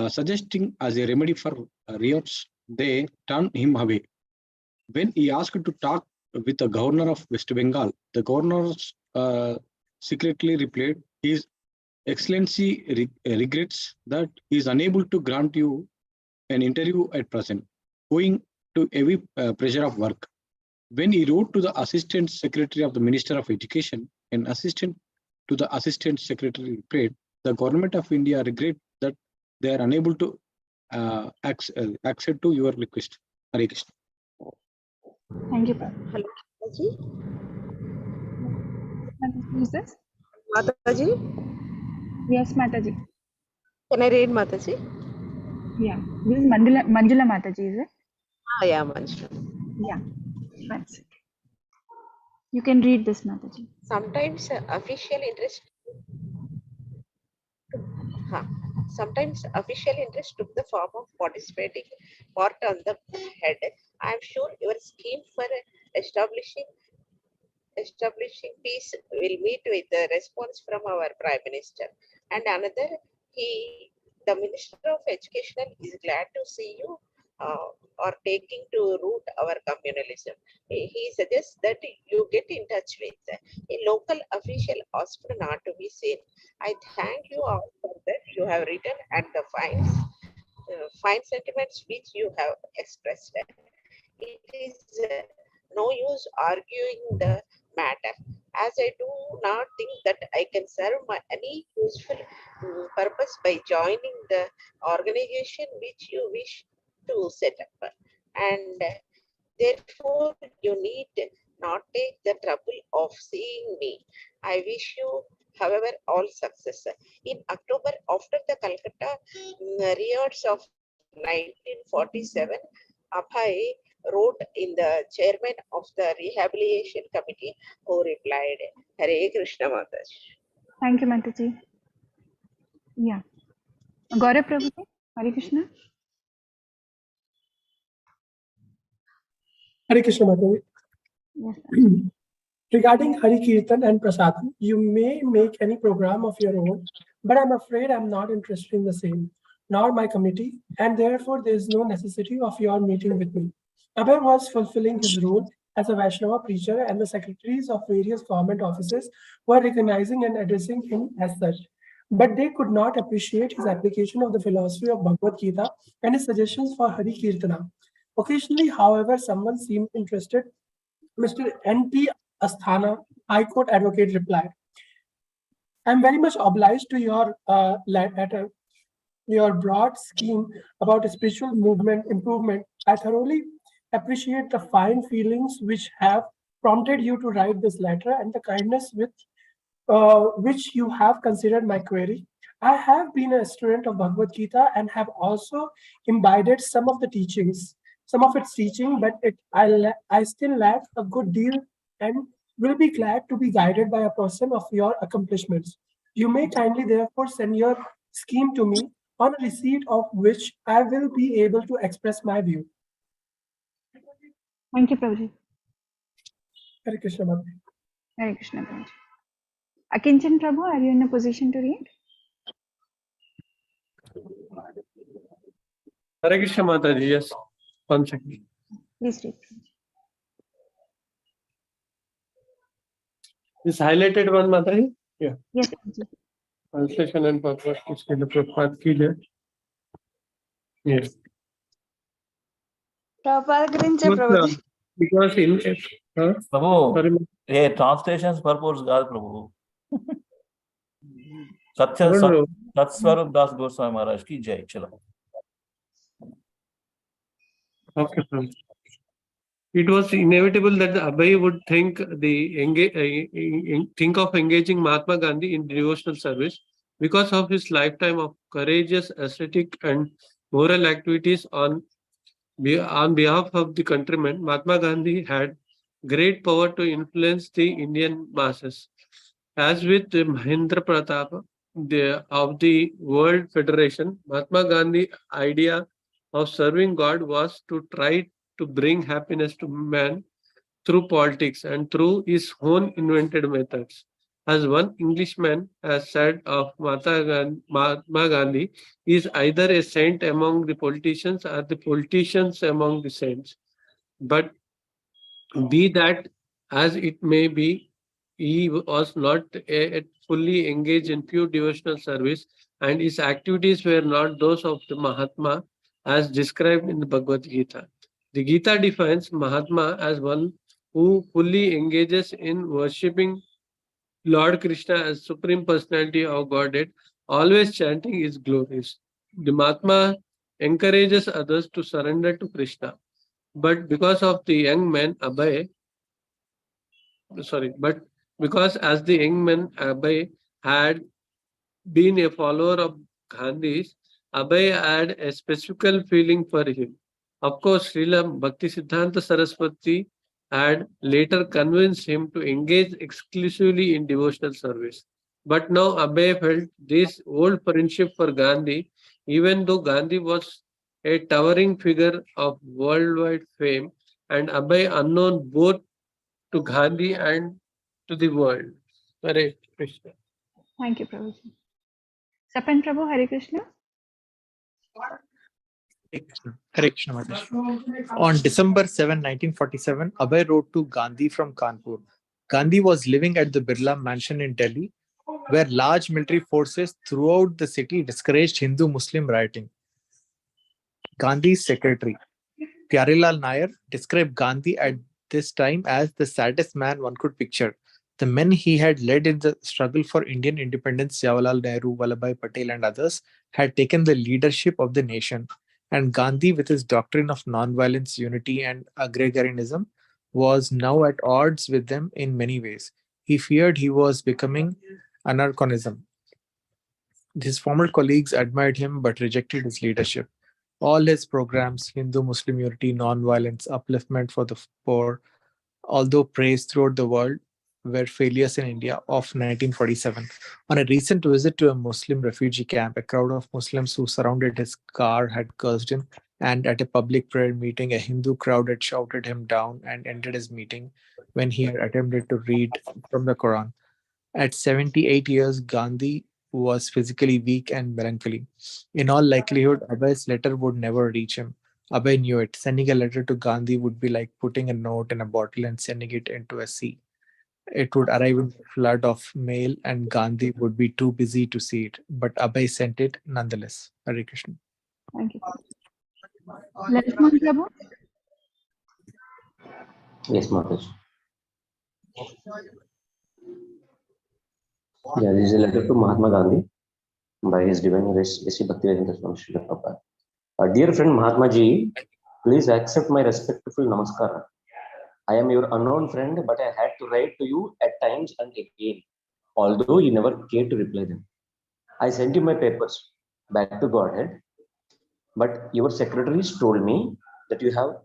suggesting as a remedy for riots, they turned him away. When he asked to talk with the governor of West Bengal, the governor secretly replied, His Excellency regrets that he is unable to grant you an interview at present, owing to heavy pressure of work. When he wrote to the Assistant Secretary of the Minister of Education, an assistant to the Assistant Secretary replied, the Government of India regrets that they are unable to accept to your request. Hare Krishna. Thank you, Hello, Mataji. Who is this? Mataji? Yes, Mataji. Can I read Mataji? Yeah. This is Manjula Mataji, is it? Yeah, Manjula. Yeah. That's it. You can read this, Mataji. Sometimes official interest took the form of participating part on the head. I am sure your scheme for establishing peace will meet with the response from our Prime Minister. And another, the Minister of Education is glad to see you are taking to root our communalism. He suggests that you get in touch with a local official hospital not to be seen. I thank you all for that you have written and the fine sentiments which you have expressed. It is no use arguing the matter. as I do not think that I can serve any useful purpose by joining the organization which you wish to set up. And therefore, you need not take the trouble of seeing me. I wish you, however, all success. In October, after the Calcutta riots of 1947, Abhay wrote in the chairman of the rehabilitation committee, who replied, Hare Krishna Mataji. Thank you, Mataji. Yeah. Gaurav Prabhu, Hare Krishna. Hare Krishna Mataji. Yes. Regarding Hari Kirtan and Prasadam, you may make any program of your own, but I'm afraid I'm not interested in the same, nor my committee, and therefore there is no necessity of your meeting with me. Abhay was fulfilling his role as a Vaishnava preacher, and the secretaries of various government offices were recognizing and addressing him as such. But they could not appreciate his application of the philosophy of Bhagavad Gita and his suggestions for Hari Kirtana. Occasionally, however, someone seemed interested. Mr. N.T. Asthana, High Court advocate, replied, I'm very much obliged to your letter, your broad scheme about spiritual movement improvement. I thoroughly appreciate the fine feelings which have prompted you to write this letter and the kindness with which you have considered my query. I have been a student of Bhagavad Gita and have also imbibed some of its teaching, but I still lack a good deal and will be glad to be guided by a person of your accomplishments. You may kindly therefore send your scheme to me, on receipt of which I will be able to express my view. Thank you, Prabhuji. Hare Krishna Mataji. Hare Krishna, Prabhuji. Akinchan Prabhu, are you in a position to read? Hare Krishna Mataji, yes. 1 second. Please read. This highlighted one, Mataji? Yeah. Yes, Prabhuji. Translation and purpose is in the Prabhupada ki jai. Yes. Prabhupada గురించే Prabhuji. Because in Prabhu A translations purpose కాదు ప్రభు. సత్స్వరూప్ దాస్ గోస్వామి మహారాజ్ కి జై. చలో. Okay, it was inevitable that the Abhay would think of engaging Mahatma Gandhi in devotional service because of his lifetime of courageous ascetic and moral activities on behalf of the countrymen. Mahatma Gandhi had great power to influence the Indian masses. As with Mahendra Pratap of the World Federation, Mahatma Gandhi's idea of serving God was to try to bring happiness to man through politics and through his own invented methods. As one Englishman has said of Mahatma Gandhi, he is either a saint among the politicians or the politicians among the saints. But be that as it may be, he was not fully engaged in pure devotional service, and his activities were not those of the Mahatma as described in the Bhagavad Gita. The Gita defines Mahatma as one who fully engages in worshipping Lord Krishna as Supreme Personality of Godhead, always chanting his glories. The Mahatma encourages others to surrender to Krishna. But because of the young man Abhay, because as the young man Abhay had been a follower of Gandhi's, Abhay had a specific feeling for him. Of course, Srila Bhakti Siddhanta Saraswati had later convinced him to engage exclusively in devotional service. But now Abhay felt this old friendship for Gandhi, even though Gandhi was a towering figure of worldwide fame, and Abhay unknown both to Gandhi and to the world. Hare Krishna. Thank you, Prabhuji. Sapan Prabhu, Hare Krishna. Hare Krishna Mataji. On December 7, 1947, Abhay wrote to Gandhi from Kanpur. Gandhi was living at the Birla mansion in Delhi, where large military forces throughout the city discouraged Hindu-Muslim rioting. Gandhi's secretary, Pyarelal Nair, described Gandhi at this time as the saddest man one could picture. The men he had led in the struggle for Indian independence, Jawaharlal Nehru, Vallabhbhai Patel, and others, had taken the leadership of the nation, and Gandhi, with his doctrine of nonviolence, unity, and agrarianism, was now at odds with them in many ways. He feared he was becoming anarchonism. His former colleagues admired him but rejected his leadership. All his programs, Hindu Muslim unity, nonviolence, upliftment for the poor, although praised throughout the world, were failures in India of 1947. On a recent visit to a Muslim refugee camp, a crowd of Muslims who surrounded his car had cursed him, and at a public prayer meeting, a Hindu crowd had shouted him down and ended his meeting when he had attempted to read from the Quran. At 78 years, Gandhi was physically weak and melancholy. In all likelihood, Abhay's letter would never reach him. Abhay knew it. Sending a letter to Gandhi would be like putting a note in a bottle and sending it into a sea. It would arrive in a flood of mail, and Gandhi would be too busy to see it. But Abhay sent it nonetheless. Hare Krishna. Thank you. Lakshman Prabhu? Yes, Mataji. Yeah, this is a letter to Mahatma Gandhi by His Divine Grace S.C. Bhaktivedanta Swami Srila Prabhupada. Dear friend Mahatma Ji, please accept my respectful namaskar. I am your unknown friend, but I had to write to you at times and again, although you never cared to reply them. I sent you my papers back to Godhead, but your secretaries told me that you have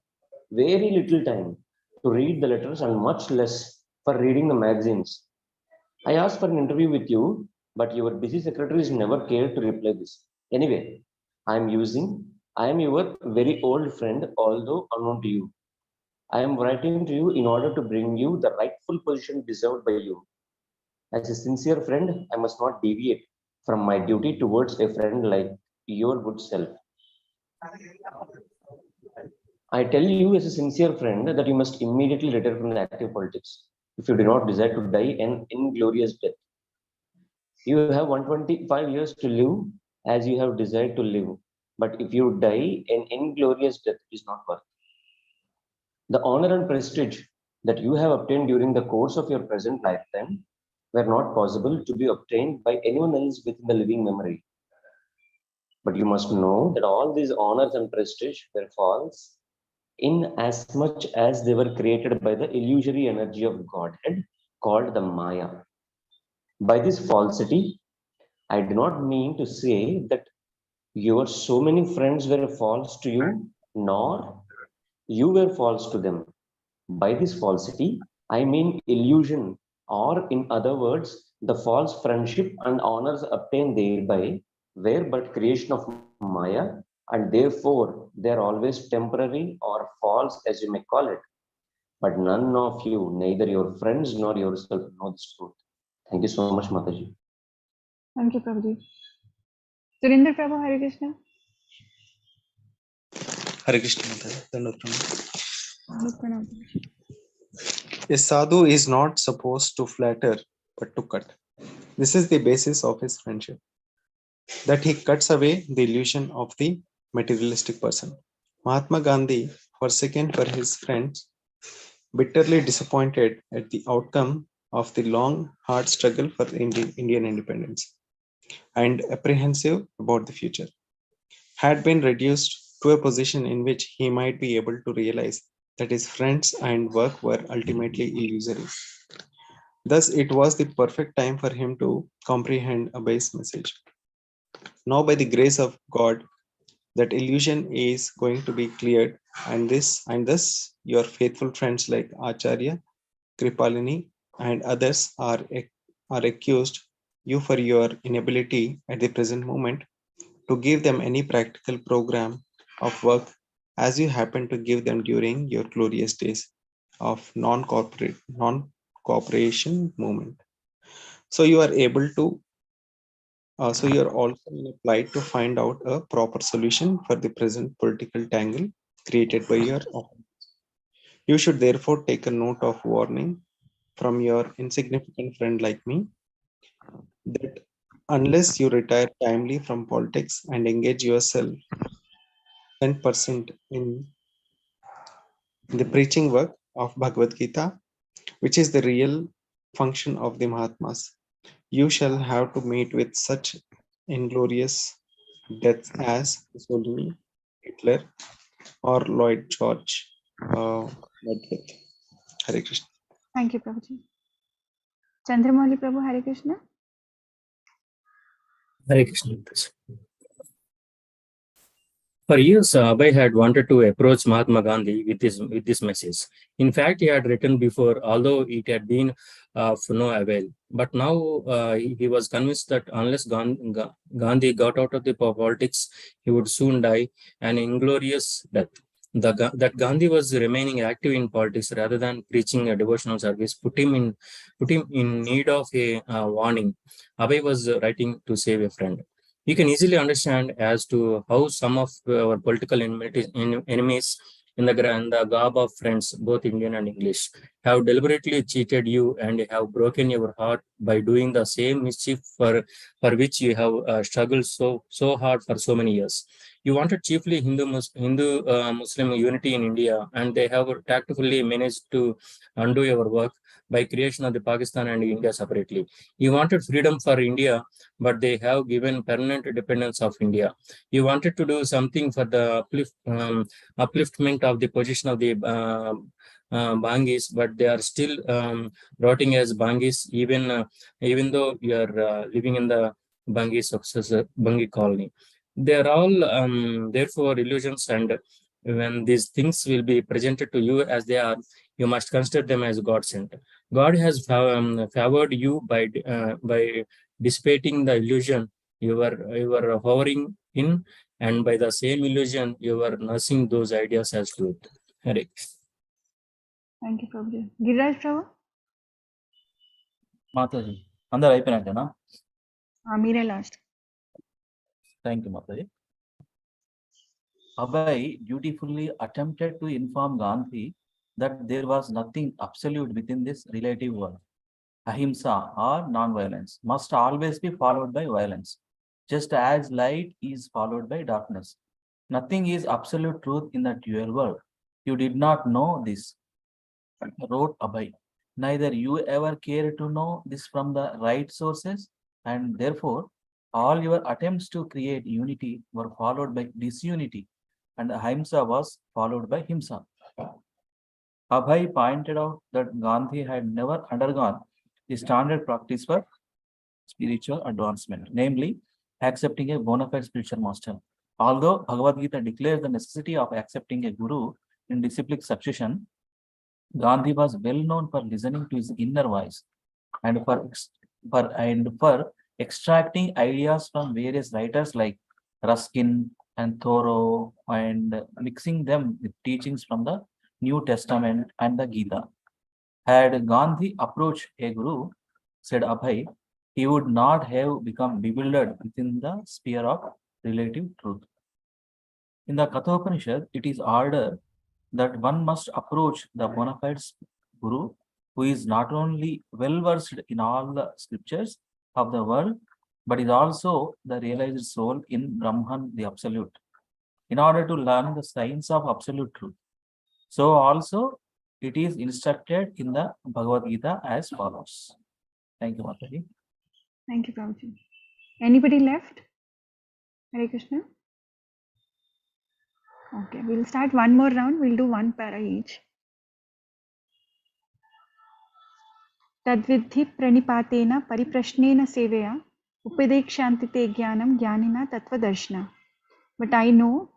very little time to read the letters and much less for reading the magazines. I asked for an interview with you, but your busy secretaries never cared to reply this. Anyway, I am your very old friend, although unknown to you. I am writing to you in order to bring you the rightful position deserved by you. As a sincere friend, I must not deviate from my duty towards a friend like your good self. I tell you as a sincere friend that you must immediately retire from the active politics if you do not desire to die an inglorious death. You have 125 years to live as you have desired to live, but if you die an inglorious death is not worth. The honor and prestige that you have obtained during the course of your present lifetime were not possible to be obtained by anyone else within the living memory. But you must know that all these honors and prestige were false in as much as they were created by the illusory energy of Godhead called the Maya. By this falsity, I do not mean to say that your so many friends were false to you, nor you were false to them. By this falsity, I mean illusion, or in other words, the false friendship and honors obtained thereby were but creation of Maya, and therefore they are always temporary or false, as you may call it. But none of you, neither your friends nor yourself, know this truth. Thank you so much, Mataji. Thank you, Prabhuji. Surinder Prabhu, Hare Krishna. Hare Krishna, Mataji. Nupana. A sadhu is not supposed to flatter, but to cut. This is the basis of his friendship, that he cuts away the illusion of the materialistic person. Mahatma Gandhi, forsaken for his friends, bitterly disappointed at the outcome of the long, hard struggle for Indian independence, and apprehensive about the future, had been reduced to a position in which he might be able to realize that his friends and work were ultimately illusory. Thus, it was the perfect time for him to comprehend Abhay's message. Now, by the grace of God, that illusion is going to be cleared, and thus your faithful friends like Acharya, Kripalini, and others are accused you for your inability at the present moment to give them any practical program of work as you happen to give them during your glorious days of non-cooperation movement. So you are able to, so you are also in a plight to find out a proper solution for the present political tangle created by your opponents. You should therefore take a note of warning from your insignificant friend like me, that unless you retire timely from politics and engage yourself 10% in the preaching work of Bhagavad Gita, which is the real function of the Mahatmas. You shall have to meet with such inglorious deaths as Mussolini, Hitler, or Lloyd George met with. Hare Krishna. Thank you, Prabhuji. Chandramouli Prabhu, Hare Krishna. Hare Krishna. For years, Abhay had wanted to approach Mahatma Gandhi with this message. In fact, he had written before, although it had been of no avail. But now he was convinced that unless Gandhi got out of the politics, he would soon die an inglorious death. That Gandhi was remaining active in politics rather than preaching a devotional service put him in need of a warning. Abhay was writing to save a friend. You can easily understand as to how some of our political enemies in the garb of friends, both Indian and English, have deliberately cheated you and have broken your heart by doing the same mischief for which you have struggled so hard for so many years. You wanted chiefly Hindu-Muslim unity in India, and they have tactfully managed to undo your work by creation of the Pakistan and India separately. You wanted freedom for India, but they have given permanent dependence of India. You wanted to do something for the upliftment of the position of the Bangis, but they are still rotting as Bangis, even though you are living in the Bangi colony. They are all therefore illusions, and when these things will be presented to you as they are, you must consider them as God sent. God has favored you by dissipating the illusion you were hovering in, and by the same illusion you were nursing those ideas as truth. Hare. Thank you, Prabhuji. Giriraj Prabhu. Mataji, అందరు అయిపోయినట్టేనా? మీరే last. Thank you, Mataji. Abhay dutifully attempted to inform Gandhi that there was nothing absolute within this relative world. Ahimsa or non-violence must always be followed by violence, just as light is followed by darkness. Nothing is absolute truth in the dual world. You did not know this, wrote Abhay. Neither you ever cared to know this from the right sources, and therefore all your attempts to create unity were followed by disunity, and ahimsa was followed by himsa. Abhay pointed out that Gandhi had never undergone the standard practice for spiritual advancement, namely accepting a bona fide spiritual master. Although Bhagavad Gita declares the necessity of accepting a guru in disciplic succession, Gandhi was well known for listening to his inner voice and for extracting ideas from various writers like Ruskin and Thoreau and mixing them with teachings from the New Testament and the Gita. Had Gandhi approached a guru, said Abhay, he would not have become bewildered within the sphere of relative truth. In the Kathopanishad, it is ordered that one must approach the bona fide guru who is not only well versed in all the scriptures of the world, but is also the realized soul in Brahman, the absolute, in order to learn the science of absolute truth. So also it is instructed in the Bhagavad Gita as follows. Thank you, Mataji. Thank you, Prabhuji. Anybody left? Hare Krishna. Okay, we'll start one more round. We'll do one para each. Tadvidhi pranipatena pariprashnena seveya upadekshantite jnanam jnanina tattvadarshana. But I know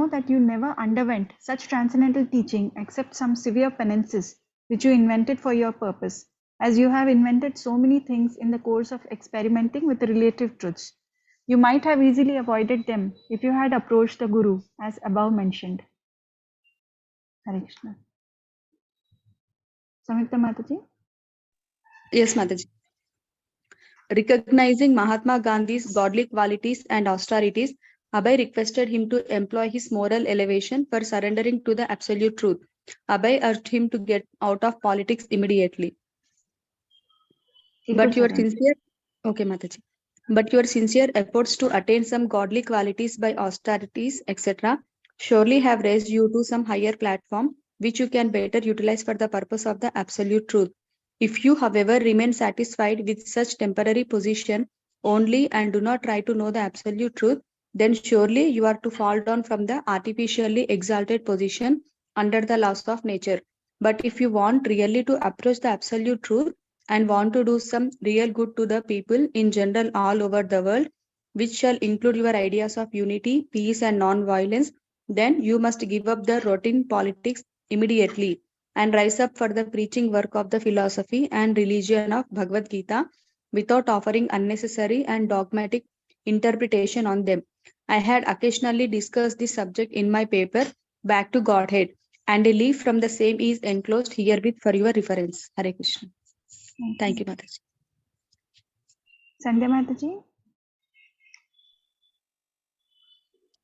that you never underwent such transcendental teaching except some severe penances which you invented for your purpose, as you have invented so many things in the course of experimenting with the relative truths. You might have easily avoided them if you had approached the Guru as above mentioned. Hare Krishna. Samyukta Mataji. Yes, Mataji. Recognizing Mahatma Gandhi's godly qualities and austerities, Abhay requested him to employ his moral elevation for surrendering to the absolute truth. Abhay urged him to get out of politics immediately. But your sincere efforts to attain some godly qualities by austerities, etc., surely have raised you to some higher platform which you can better utilize for the purpose of the absolute truth. If you, however, remain satisfied with such temporary position only and do not try to know the absolute truth, then surely you are to fall down from the artificially exalted position under the laws of nature. But if you want really to approach the absolute truth and want to do some real good to the people in general all over the world, which shall include your ideas of unity, peace, and non-violence, then you must give up the routine politics immediately and rise up for the preaching work of the philosophy and religion of Bhagavad Gita without offering unnecessary and dogmatic interpretation on them. I had occasionally discussed this subject in my paper, Back to Godhead, and a leaf from the same is enclosed herewith for your reference. Hare Krishna. Thank you, Mataji. Sandhya Mataji.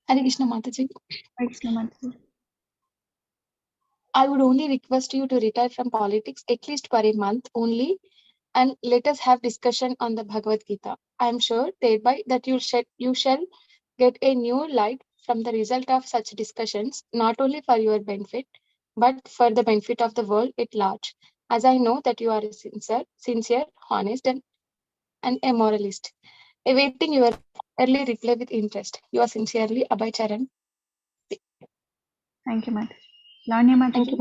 Hare Krishna Mataji. Hare Krishna Mataji. I would only request you to retire from politics at least for a month only, and let us have discussion on the Bhagavad Gita. I am sure thereby that you shall get a new light from the result of such discussions, not only for your benefit, but for the benefit of the world at large. As I know that you are a sincere, honest, and a moralist. Awaiting your early reply with interest. You are sincerely Abhay Charan. Thank you, Mataji. Lavanya Mataji.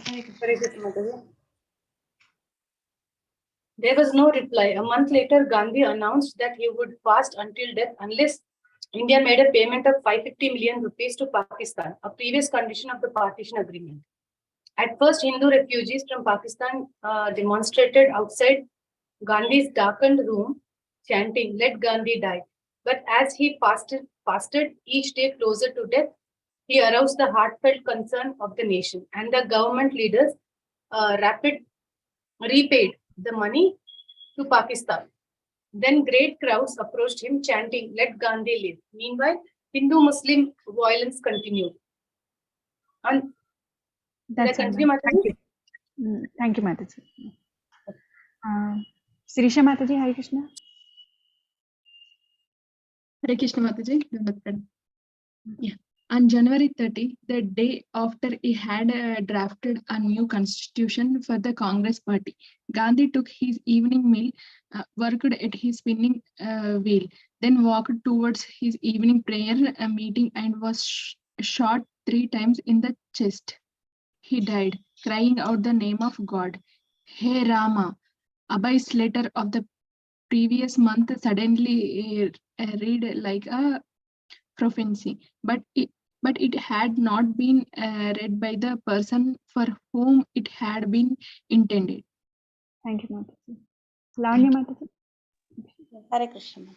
Thank you. There was no reply. A month later, Gandhi announced that he would fast until death unless India made a payment of 550 million rupees to Pakistan, a previous condition of the partition agreement. At first, Hindu refugees from Pakistan demonstrated outside Gandhi's darkened room, chanting, "Let Gandhi die." But as he fasted each day closer to death, he aroused the heartfelt concern of the nation, and the government leaders repaid the money to Pakistan. Then great crowds approached him chanting, "Let Gandhi live." Meanwhile, Hindu-Muslim violence continued. And that's all. continue, Mataji? Thank you, Mataji. Sirisha Mataji, Hare Krishna. Hare Krishna Mataji. Yeah. On January 30, the day after he had drafted a new constitution for the Congress party, Gandhi took his evening meal, worked at his spinning wheel, then walked towards his evening prayer meeting and was shot 3 times in the chest. He died, crying out the name of God. Hey Rama, Abhay's letter of the previous month suddenly read like a prophecy, but it had not been read by the person for whom it had been intended. Thank you, Mataji. Lavanya Mataji. Hare Krishna.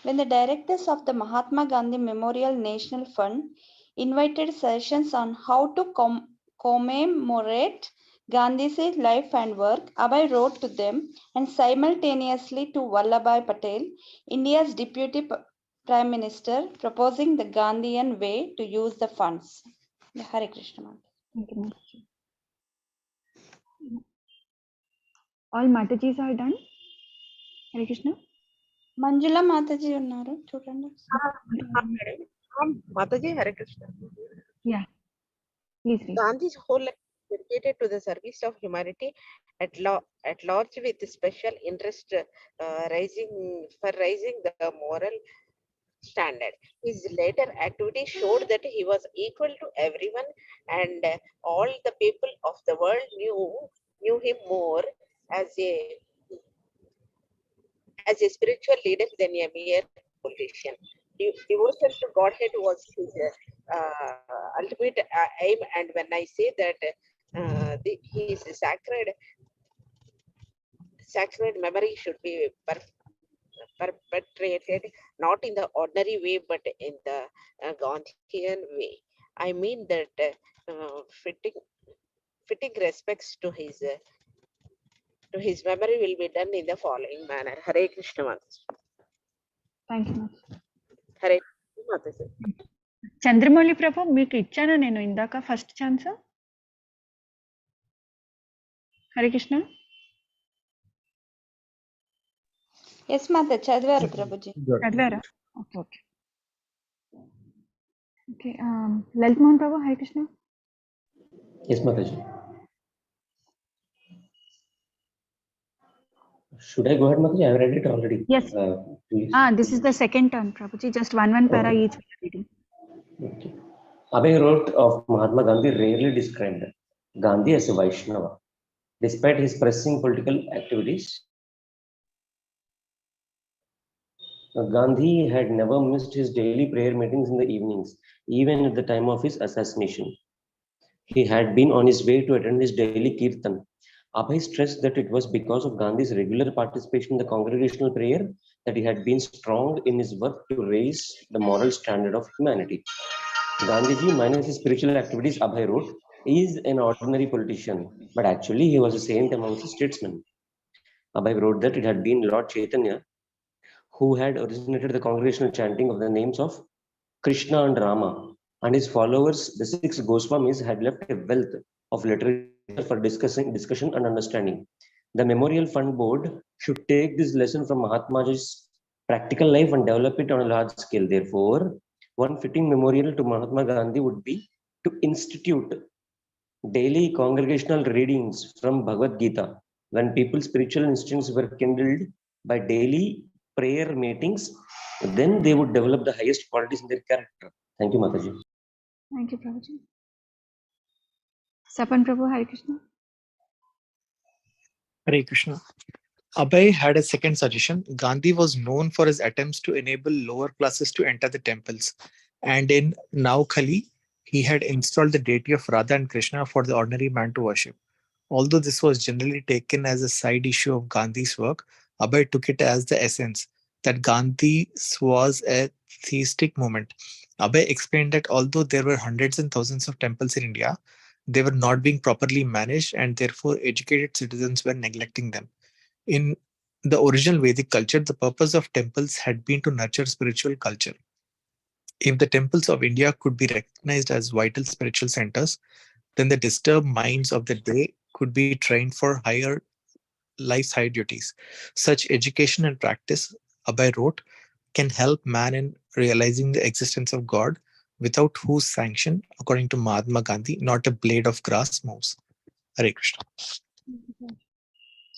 When the directors of the Mahatma Gandhi Memorial National Fund invited sessions on how to commemorate Gandhi's life and work, Abhay wrote to them and simultaneously to Vallabhbhai Patel, India's Deputy Prime Minister, proposing the Gandhian way to use the funds. Hare Krishna. Thank you, Mataji. All Matajis are done. Hare Krishna. Manjula Mataji unnaru chudandi. Mataji, Hare Krishna. Yeah. Please read. Gandhi's whole life is dedicated to the service of humanity at large, with special interest raising the moral standard. His later activity showed that he was equal to everyone, and all the people of the world knew him more as a spiritual leader than a mere politician. Devotion to Godhead was his ultimate aim, and when I say that his sacred memory should be perpetrated not in the ordinary way but in the Gandhian way, I mean that fitting respects to his memory will be done in the following manner. Hare Krishna Mataji. Thank you, Mataji. Hare Krishna Mataji. Chandramouli Prabhu మీకు ఇచ్చానా నేను ఇందాక first chance? Hare Krishna. Yes మాత చదివారు ప్రభుజీ. చదివారా? Okay. Okay. Lalit Mohan Prabhu, Hare Krishna. Yes, Mataji. Should I go ahead, Mataji? I have read it already. Yes. Please. This is the second turn, Prabhuji. Just one para Okay. each we are reading. Okay. Abhay wrote of Mahatma Gandhi rarely described Gandhi as a Vaishnava. Despite his pressing political activities, Gandhi had never missed his daily prayer meetings in the evenings, even at the time of his assassination. He had been on his way to attend his daily kirtan. Abhay stressed that it was because of Gandhi's regular participation in the congregational prayer that he had been strong in his work to raise the moral standard of humanity. Gandhiji, minus his spiritual activities, Abhay wrote, is an ordinary politician, but actually he was a saint amongst the statesmen. Abhay wrote that it had been Lord Chaitanya who had originated the congregational chanting of the names of Krishna and Rama, and his followers, the six Goswamis, had left a wealth of literature for discussion and understanding. The Memorial Fund Board should take this lesson from Mahatmaji's practical life and develop it on a large scale. Therefore, one fitting memorial to Mahatma Gandhi would be to institute daily congregational readings from Bhagavad Gita. When people's spiritual instincts were kindled by daily prayer meetings, then they would develop the highest qualities in their character. Thank you, Mataji. Thank you, Prabhuji. Sapan Prabhu, Hare Krishna. Hare Krishna. Abhay had a second suggestion. Gandhi was known for his attempts to enable lower classes to enter the temples. And in Naukhali, he had installed the deity of Radha and Krishna for the ordinary man to worship. Although this was generally taken as a side issue of Gandhi's work, Abhay took it as the essence that Gandhi was a theistic movement. Abhay explained that although there were hundreds and thousands of temples in India, they were not being properly managed and therefore educated citizens were neglecting them. In the original Vedic culture, the purpose of temples had been to nurture spiritual culture. If the temples of India could be recognized as vital spiritual centers, then the disturbed minds of the day could be trained for higher life's high duties. Such education and practice, Abhay wrote, can help man in realizing the existence of God, without whose sanction, according to Mahatma Gandhi, not a blade of grass moves. Hare Krishna.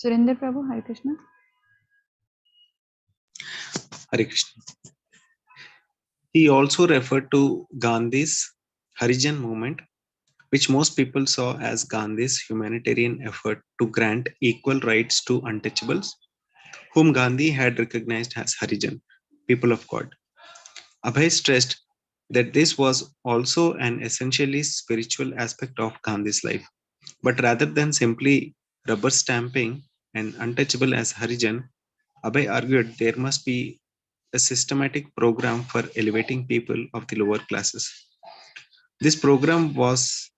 Surinder Prabhu, Hare Krishna. Hare Krishna. He also referred to Gandhi's Harijan movement, which most people saw as Gandhi's humanitarian effort to grant equal rights to untouchables, whom Gandhi had recognized as Harijan, people of God. Abhay stressed that this was also an essentially spiritual aspect of Gandhi's life. But rather than simply rubber stamping an untouchable as Harijan, Abhay argued there must be a systematic program for elevating people of the lower classes. This program was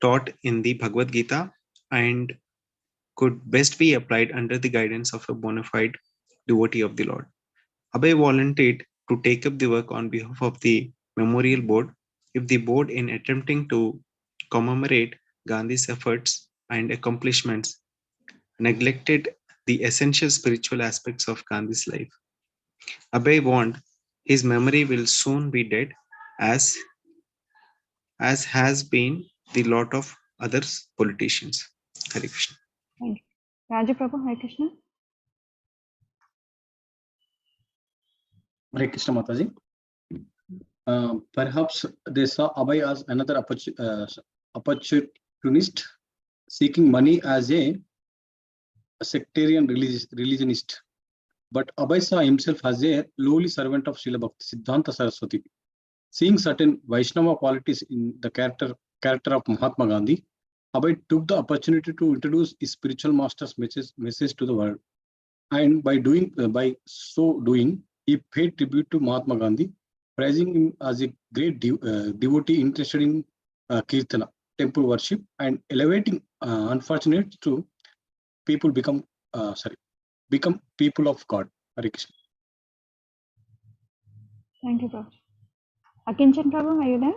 taught in the Bhagavad Gita and could best be applied under the guidance of a bona fide devotee of the Lord. Abhay volunteered to take up the work on behalf of the Memorial Board if the board, in attempting to commemorate Gandhi's efforts and accomplishments, neglected the essential spiritual aspects of Gandhi's life. Abhay warned his memory will soon be dead, as has been the lot of other politicians. Hare Krishna. Thank you. Raju Prabhu, Hare Krishna. Hare Krishna Mataji. Perhaps they saw Abhay as another opportunist seeking money as a sectarian religionist. But Abhay saw himself as a lowly servant of Srila Bhakti Siddhanta Saraswati. Seeing certain Vaishnava qualities in the character of Mahatma Gandhi, Abhay took the opportunity to introduce his spiritual master's message to the world. And by so doing, he paid tribute to Mahatma Gandhi, praising him as a great devotee interested in kirtana, temple worship, and elevating unfortunate to people become people of God. Hare Krishna. Thank you, Prabhu. Akinchan Prabhu, are you there?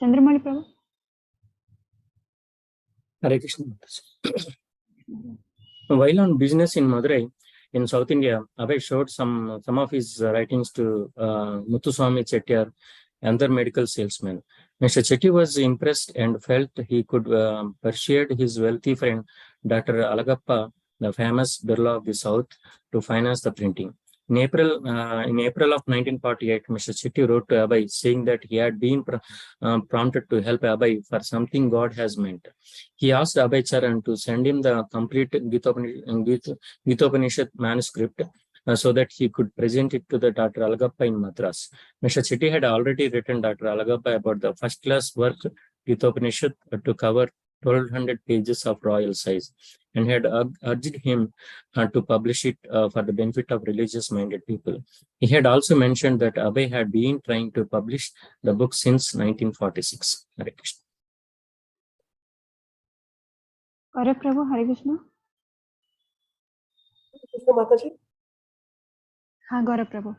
Chandramali Prabhu. Hare Krishna. While on business in Madurai, in South India, Abhay showed some of his writings to Muthuswamy Chettiar, another medical salesman. Mr. Chetty was impressed and felt he could persuade his wealthy friend, Dr. Alagappa, the famous Birla of the South, to finance the printing. In April of 1948, Mr. Chetty wrote to Abhay saying that he had been prompted to help Abhay for something God has meant. He asked Abhay Charan to send him the complete Gita manuscript so that he could present it to the Dr. Alagappa in Madras. Mr. Chetty had already written Dr. Alagappa about the first-class work Gita to cover 1200 pages of royal size, and had urged him to publish it for the benefit of religious-minded people. He had also mentioned that Abhay had been trying to publish the book since 1946. Hare Krishna. Gaurav Prabhu, Hare Krishna. Krishna Mataji. Ha, Gaurav Prabhu.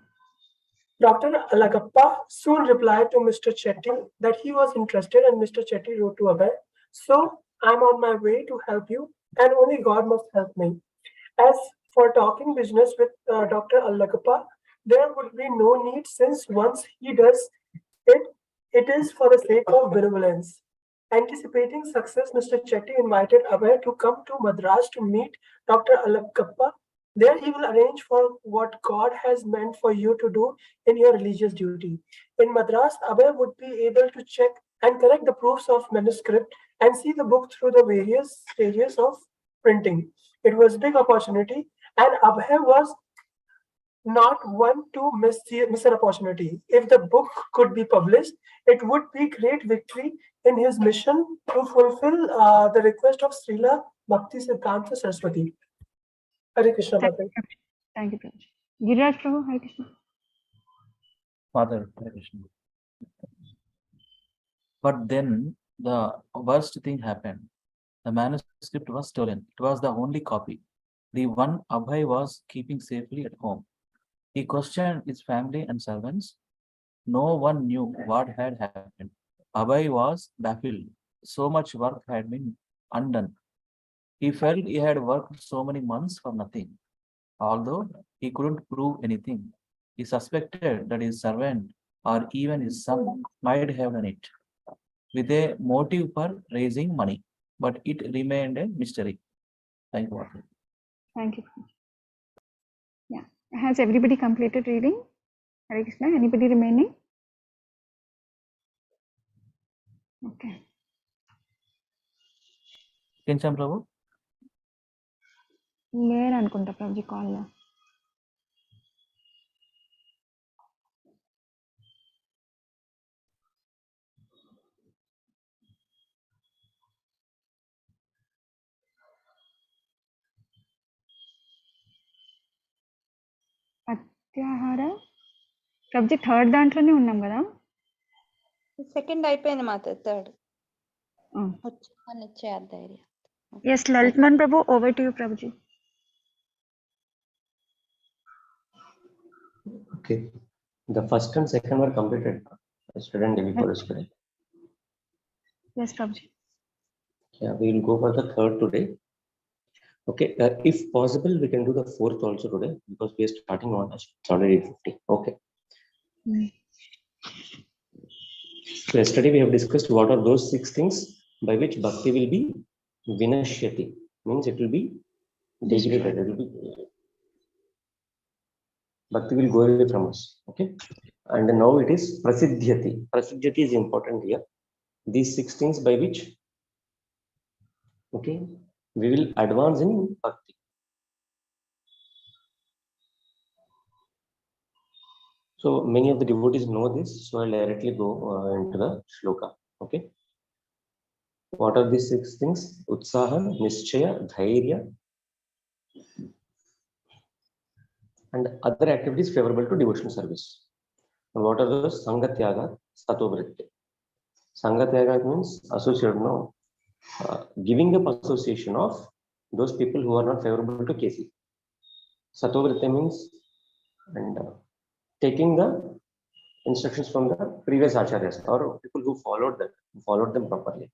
Dr. Alagappa soon replied to Mr. Chetty that he was interested, and Mr. Chetty wrote to Abhay, "So I'm on my way to help you, and only God must help me. As for talking business with Dr. Alagappa, there would be no need, since once he does it, it is for the sake of benevolence." Anticipating success, Mr. Chetty invited Abhay to come to Madras to meet Dr. Alagappa. There he will arrange for what God has meant for you to do in your religious duty. In Madras, Abhay would be able to check and correct the proofs of manuscript and see the book through the various stages of printing. It was a big opportunity, and Abhay was not one to miss an opportunity. If the book could be published, it would be great victory in his mission to fulfill the request of Srila Bhakti Siddhanta Saraswati. Hare Krishna, Mother. Thank you, Prabhu. Giriraj Prabhu, Hare Krishna. Father, Hare Krishna. But then the worst thing happened. The manuscript was stolen. It was the only copy, the one Abhay was keeping safely at home. He questioned his family and servants. No one knew what had happened. Abhay was baffled. So much work had been undone. He felt he had worked so many months for nothing. Although he couldn't prove anything, he suspected that his servant or even his son might have done it with a motive for raising money, but it remained a mystery. Thank you. Thank you. Yeah. Has everybody completed reading? Hare Krishna. Anybody remaining? Okay. Kincham Prabhu? లేరు అనుకుంటా ప్రభుజీ కాల్లో. అత్యాహార Prabhuji third దాంట్లోనే ఉన్నాం కదా. Second అయిపోయింది మాత, third వచ్చే అధ్యాయం. Yes, Lalitman Prabhu, over to you, Prabhuji. Okay, the first and second were completed yesterday and day before yesterday. Yes, Prabhuji. Yeah, we will go for the third today. Okay, if possible, we can do the fourth also today, because we are starting on it's already 8:50. Okay. So yesterday we have discussed what are those 6 things by which bhakti will be vinashyati, means it will be degraded. It will be, bhakti will go away from us. Okay, and now it is prasiddhyati. Prasiddhyati is important here. These 6 things by which, okay, we will advance in bhakti. So many of the devotees know this, so I'll directly go into the shloka. Okay, what are these 6 things? Utsaha, Nischaya, Dhairya, and other activities favorable to devotional service. And what are those? Sangatyaga, Satovritti. Sangatyaga means association, no, giving up association of those people who are not favorable to KC. Satovritti means and taking the instructions from the previous acharyas or people who followed them properly.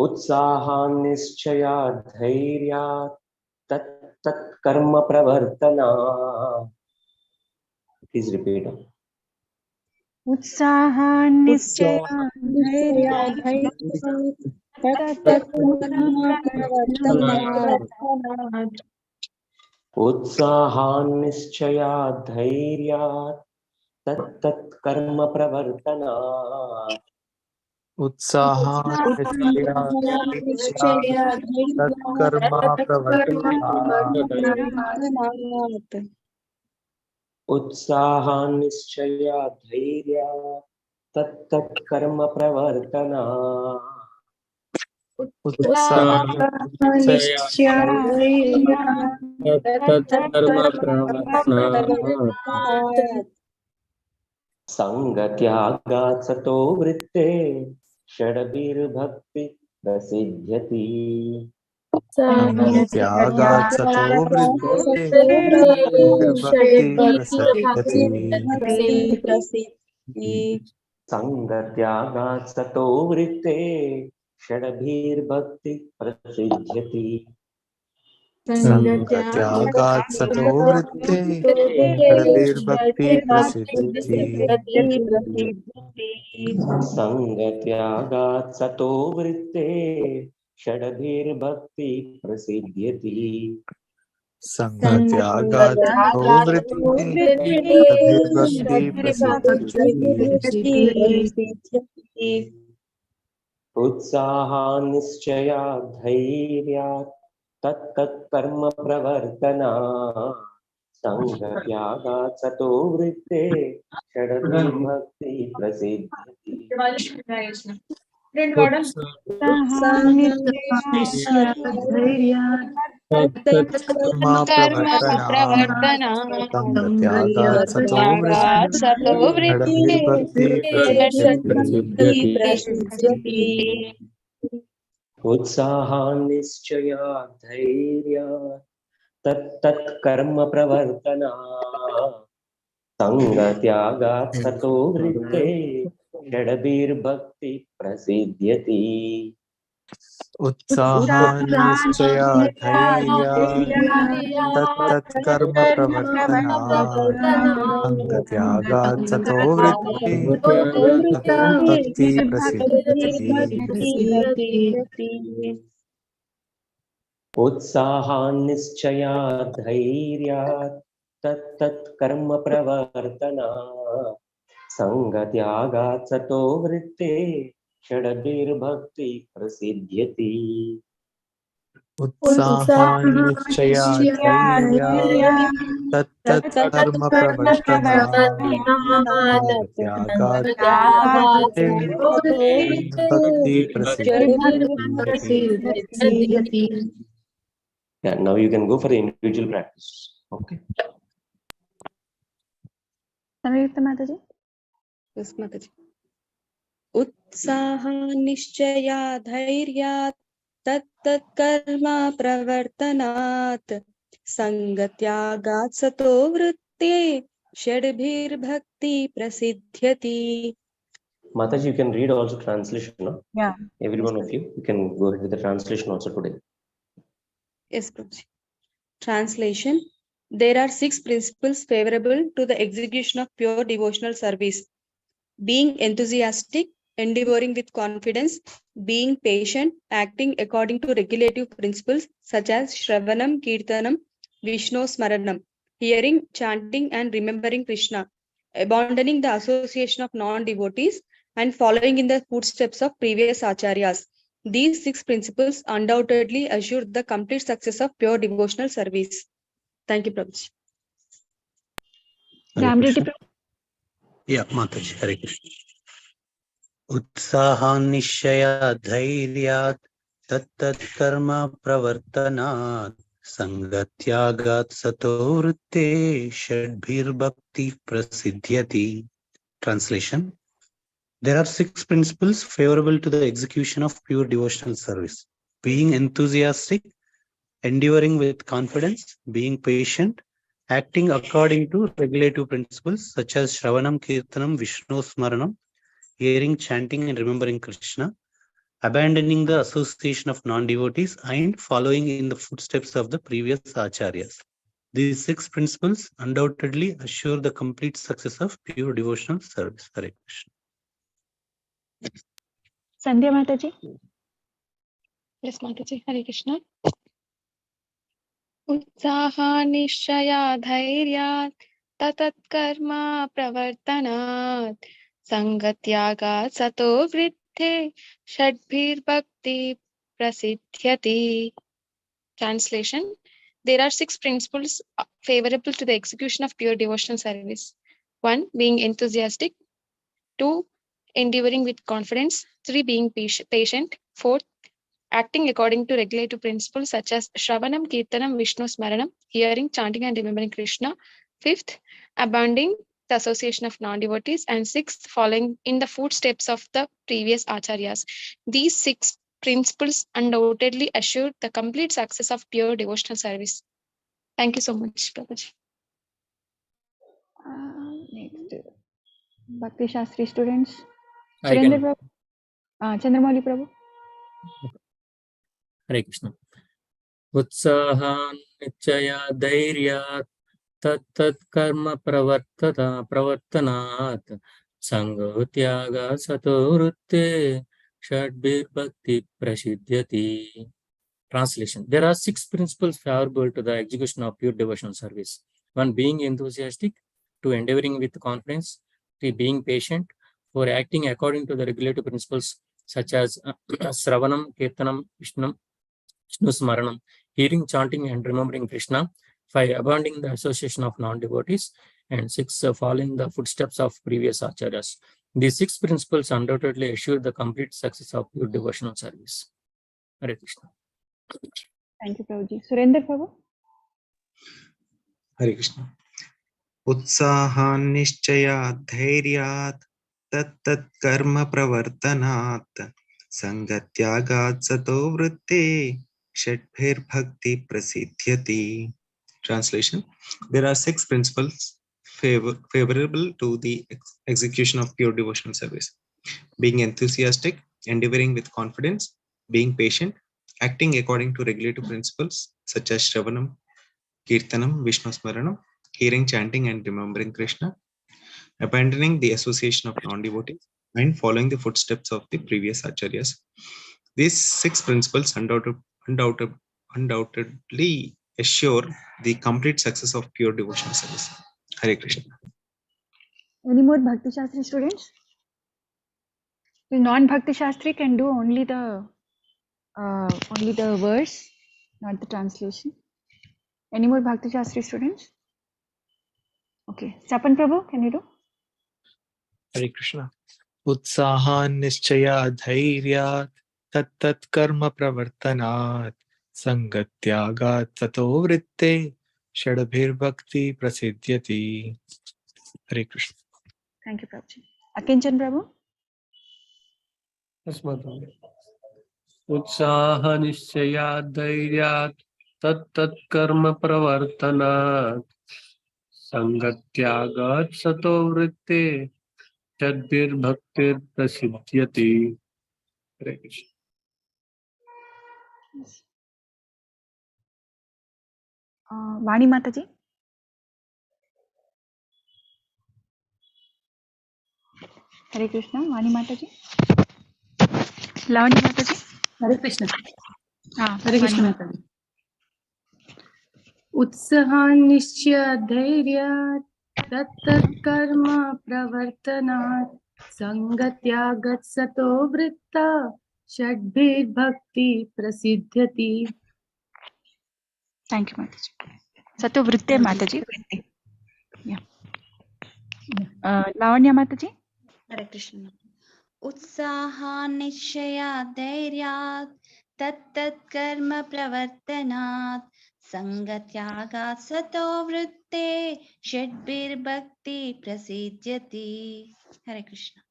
Utsaha, Nischaya, Dhairya, tat karma pravartana. Please repeat. उत्साहा निश्चय उत्साहान्निश्चयात् धैर्यात् तत् कर्म प्रवर्तनात्. उत्साहान्निश्चयात् धैर्यात् तत् कर्म प्रवर्तनात्. संगत्यागात् सतो वृत्ते षड्भिर्भक्ति प्रसिद्ध्यति. संगत्यागात् सतो वृत्ते संगत्यागात् सतो वृत्ते षड्भिर्भक्ति प्रसिद्ध्यति. संगत्यागात् सतो वृत्ते षड्भिर्भक्ति प्रसिद्ध्यति. संगत्यागात् सतो वृत्ते षड्भिर्भक्ति प्रसिद्ध्यति. संगत्यागात् सतो वृत्ते षड्भिर्भक्ति प्रसिद्ध्यति. उत्साहान्निश्चयात् धैर्यात् तत् कर्म प्रवर्तनात्. संगत्यागात् सतो वृत्ते षड्भिर्भक्ति प्रसिद्ध्यति. संगत्यागात् सतो वृत्ते षड्भिर्भक्ति प्रसिद्ध्यति. उत्साहान्निश्चयात् धैर्यात् तत् कर्म प्रवर्तनात्. संगत्यागात् सतो वृत्ते षड्भिर्भक्ति प्रसिद्ध्यति. उत्साहान्निश्चयात् धैर्यात् तत् कर्म प्रवर्तनात्. संगत्यागात् सतो वृत्ते षड्भिर्भक्ति प्रसिद्ध्यति. उत्साहान्निश्चयात् धैर्यात् तत् कर्म प्रवर्तनात्. संगत्यागात् सतो वृत्ते षड्भिर्भक्ति प्रसिद्ध्यति. उत्साहान्निश्चयात् धैर्यात् तत् कर्म प्रवर्तनात्. संगत्यागात् भक्ति प्रसिद्ध्यति. Yeah, now you can go for the individual practice. Okay. Samyukta Mataji. Yes, Mataji. उत्साहान्निश्चया धैर्यात् तत् कर्म प्रवर्तनात्. संगत्यागात् सतो वृत्ते षड्भिर्भक्ति प्रसिद्ध्यति. Mataji, you can read also translation, no? Yeah. Every one of you can go ahead with the translation also today. Yes, Prabhuji. Translation. There are 6 principles favorable to the execution of pure devotional service: being enthusiastic, endeavoring with confidence, being patient, acting according to regulative principles such as Shravanam, Kirtanam, Vishnu Smaranam, hearing, chanting, and remembering Krishna, abandoning the association of non-devotees, and following in the footsteps of previous acharyas. These 6 principles undoubtedly assure the complete success of pure devotional service. Thank you, Prabhuji. Yeah, Mataji, Hare Krishna. उत्साहान्निश्चया धैर्यात् तत् कर्म प्रवर्तनात्. संगत्यागात् सतो वृत्ते षड्भिर्भक्ति प्रसिद्ध्यति. Translation. There are 6 principles favorable to the execution of pure devotional service: being enthusiastic, endeavoring with confidence, being patient, acting according to regulative principles such as Shravanam, Kirtanam, Vishnu Smaranam, hearing, chanting, and remembering Krishna, abandoning the association of non-devotees, and following in the footsteps of the previous acharyas. These 6 principles undoubtedly assure the complete success of pure devotional service. Hare Krishna. Sandhya Mataji. Yes, Mataji. Hare Krishna. उत्साहा निश्चया धैर्यात् ततत् कर्म प्रवर्तनात् संगत्यागात् सतो वृद्धे षड्भिर्भक्ति प्रसिद्ध्यति. Translation: There are 6 principles favorable to the execution of pure devotional service. 1. Being enthusiastic. 2. Endeavoring with confidence. 3. Being patient. 4. Acting according to regulative principles such as Shravanam, Kirtanam, Vishnu Smaranam, hearing, chanting, and remembering Krishna. 5th, abandoning the association of non-devotees. And 6th, following in the footsteps of the previous acharyas. These 6 principles undoubtedly assure the complete success of pure devotional service. Thank you so much, Prabhuji. Next, Bhakti Shastri students. I Surendra can. Prabhu. Chandramouli Prabhu. Hare Krishna. Utsahan nichaya dhairya tat karma pravartanat sanga tyaga sato vrutte shadbir bhakti prasiddhyati. Translation: There are 6 principles favorable to the execution of pure devotional service. 1. Being enthusiastic. 2. Endeavoring with confidence. 3. Being patient. 4. Acting according to the regulative principles such as Sravanam, Kirtanam, Vishnu Smaranam, hearing, chanting, and remembering Krishna. 5. Abandoning the association of non-devotees. And 6. Following the footsteps of previous acharyas. These 6 principles undoubtedly assure the complete success of pure devotional service. Hare Krishna. Thank you, Prabhuji. Surendra Prabhu. Hare Krishna. Utsahan nischaya dhairyat tat karma pravartanat sangatyagat sato vritte षड्भिर bhakti prasidhyati. Translation: There are 6 principles favorable to the execution of pure devotional service: being enthusiastic, endeavoring with confidence, being patient, acting according to regulative principles such as Shravanam, Kirtanam, Vishnu Smaranam, hearing, chanting, and remembering Krishna, abandoning the association of non-devotees, and following the footsteps of the previous acharyas. These 6 principles undoubtedly assure the complete success of pure devotional service. Hare Krishna. Any more Bhakti Shastri students? The non-Bhakti Shastri can do only the verse, not the translation. Any more Bhakti Shastri students? Okay. Sapan Prabhu, can you do? Hare Krishna. Utsahan nischaya dhairyat tat karma pravartanat sangatyagat sato vritte shadabhir bhakti prasidhyati. Hare Krishna. Thank you, Prabhuji. Akinchan Prabhu. Yes, Mataji. Utsaha nischaya dhairya tat karma pravartanat sangatyagat sato vritte shadbir bhaktir prasidhyati. Hare Krishna. Yes. Vani Mataji. Hare Krishna. Vani Mataji. Lavanya Mataji. Hare Krishna. Hare Hare Krishna Mataji. Utsahan nischya dhairya tat karma pravartanat sangatyagat sato vritta shadbir bhakti prasidhyati. Thank you, Mataji. Sato Vritte Mataji. Vritte. Yeah. Lavanya Mataji. Hare Krishna. Utsaha nishaya dhairyat tat karma pravartanat sangatyagat sato vritte shadbir bhakti prasidhyati. Hare Krishna.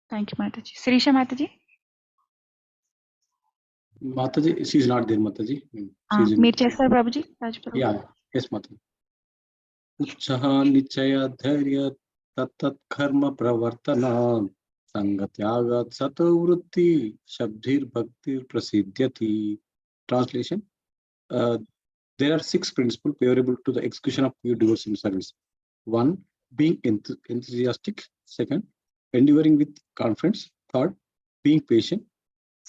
Thank you, Mataji. Sirisha Mataji. Mataji, she is not there, Mataji. Meer Chester Prabhuji. Yeah, yes, Mataji. Utsaha nichaya dharya tat karma pravartana Sangatyagat Satavrutti Shabdhir Bhaktir Prasidhyati. Translation. There are 6 principles favorable to the execution of pure devotional service. 1. Being enthusiastic. 2nd. Endeavoring with confidence. 3rd. Being patient.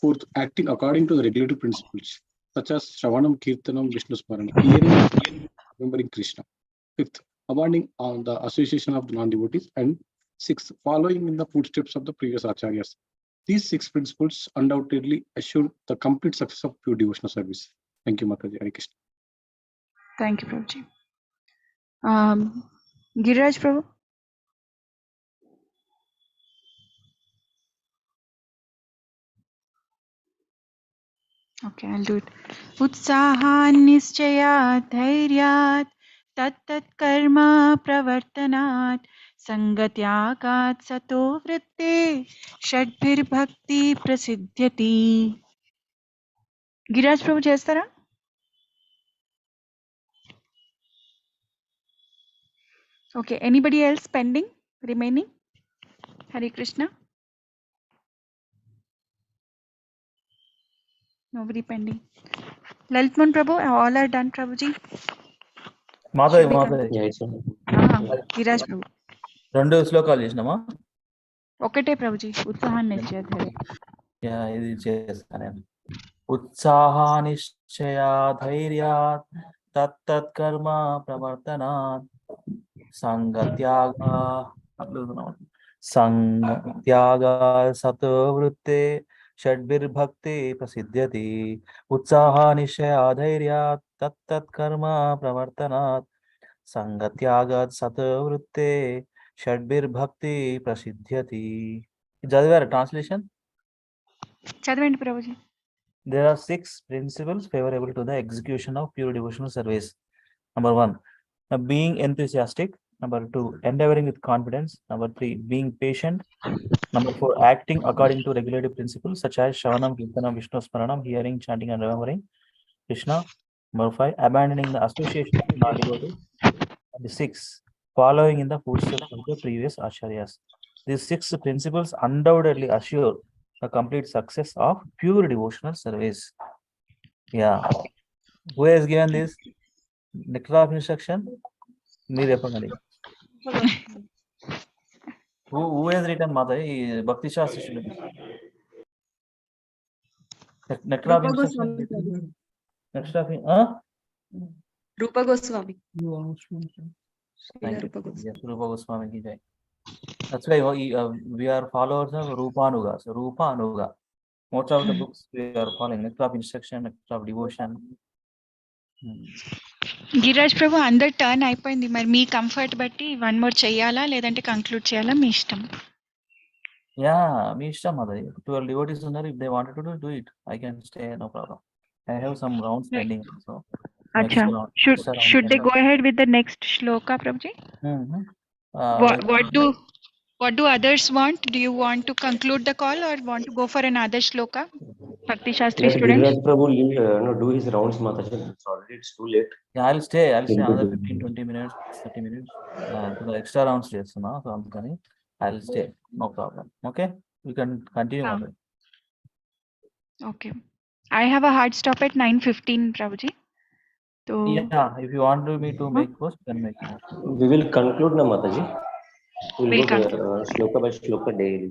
4th. Acting according to the regulative principles, such as Shravanam, Kirtanam, Vishnu Smaranam, hearing, remembering Krishna. 5th. Abounding on the association of the non-devotees. And 6th. Following in the footsteps of the previous acharyas. These 6 principles undoubtedly assure the complete success of pure devotional service. Thank you, Mataji. Hare Krishna. Thank you, Prabhuji. Giriraj Prabhu. Okay, I'll do it. Utsahan nischayat dhairyat tat karma pravartanat sangatyagat sato vritte shadbhir bhakti prasidhyati. Giriraj Prabhu chestara? Okay, anybody else pending, remaining? Hare Krishna. Nobody pending. Lalitman Prabhu, all are done, Prabhuji. Madhavi Madhavi Giriraj Prabhu. 2 శ్లోకాలు చేసినామా? ఒకటే ప్రభుజీ ఉత్సాహాన్నిశ్చయ ఇది చేస్తాను. ఉత్సాహానిశ్చయా ధైర్యాత్ తత్తత్ కర్మ ప్రవర్తనాత్ సంగత్యాగా సతోవృత్తే షడ్భిర్భక్తి ప్రసిద్ధ్యతి. ఉత్సాహానిశ్చయా ధైర్యాత్ తత్తత్ కర్మ ప్రవర్తనాత్ సంగత్యాగాత్ సతోవృత్తే షడ్భిర్భక్తి ప్రసిద్ధ్యతి. చదివారు translation? చదవండి Prabhuji. There are 6 principles favorable to the execution of pure devotional service. Number 1, being enthusiastic. Number 2, endeavoring with confidence. Number 3, being patient. Number 4, acting according to regulative principles such as Shravanam, Kirtanam, Vishnu Smaranam, hearing, chanting, and remembering Krishna. Number 5, abandoning the association of non-devotees. Number 6, following in the footsteps of the previous acharyas. These 6 principles undoubtedly assure the complete success of pure devotional service. Yeah. Who has given this nectar of instruction? Meer Epangadi. Who has written Mata? Bhakti Shastri student. Nectar of instruction. Nectar of Rupa Goswami. Thank you. Yes, Rupa Goswami ki jai. That's why we are followers of Rupa Anuga. So Rupa Anuga. Most of the books we are following nectar of instruction, nectar of devotion. Giriraj ప్రభు అందరు turn అయిపోయింది. మరి మీ comfort బట్టి 1 more చెయ్యాలా లేదంటే conclude చేయాలా మీ ఇష్టం. Yeah, మీ ఇష్టం అది. 12 devotees uన్నారు. If they wanted to do it, I can stay, no problem. I have some rounds pending. So Acha. Should they go ahead with the next shloka, Prabhuji? What do others want? Do you want to conclude the call or want to go for another shloka? Bhakti Shastri students. Giriraj Prabhu do his rounds, Mataji. It's too late. Yeah, I'll stay another 15-20 minutes, 30 minutes. The extra rounds chestuna, so అందుకని I'll stay, no problem. Okay, we can continue. Okay, I have a hard stop at 9:15, Prabhuji. So yeah, if you want me to make post, then make it. We will conclude na Mataji. We'll go shloka by shloka daily.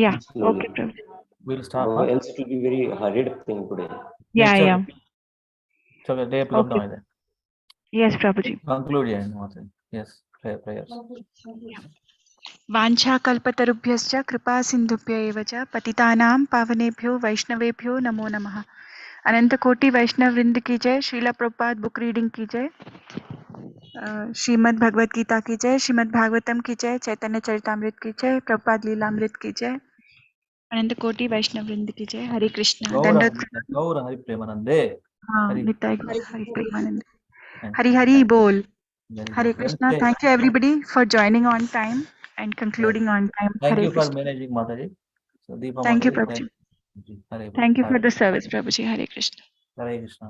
Yeah, slowly. Okay, Prabhuji. We'll start. Else it will be very hurried thing today. Yeah. So the day plan down there. Yes, Prabhuji. Conclude Mataji. Yes, prayers. वाञ्छा कल्पतरुभ्यश्च कृपा सिन्धुभ्य एव च पतितानां पावनेभ्यो वैष्णवेभ्यो नमो नमः. अनंत कोटि वैष्णव वृंद की जय. श्रीला प्रभुपाद बुक रीडिंग की जय. श्रीमद् भगवत गीता की जय. श्रीमद् भागवतम की जय. चैतन्य चरितामृत की जय. प्रभुपाद लीलामृत की जय. अनंत कोटि वैष्णव वृंद की जय. हरे कृष्ण. गौर हरि प्रेमानंदे. निताय हरि प्रेमानंदे. हरि हरि बोल. Hare Krishna. Thank you everybody for joining on time and concluding on time. Thank Hare you for Krishna. managing, Mataji. So Deepa Thank you, Mataji. Prabhuji. Thank you for the service, Prabhuji. Hare Krishna. Hare Krishna.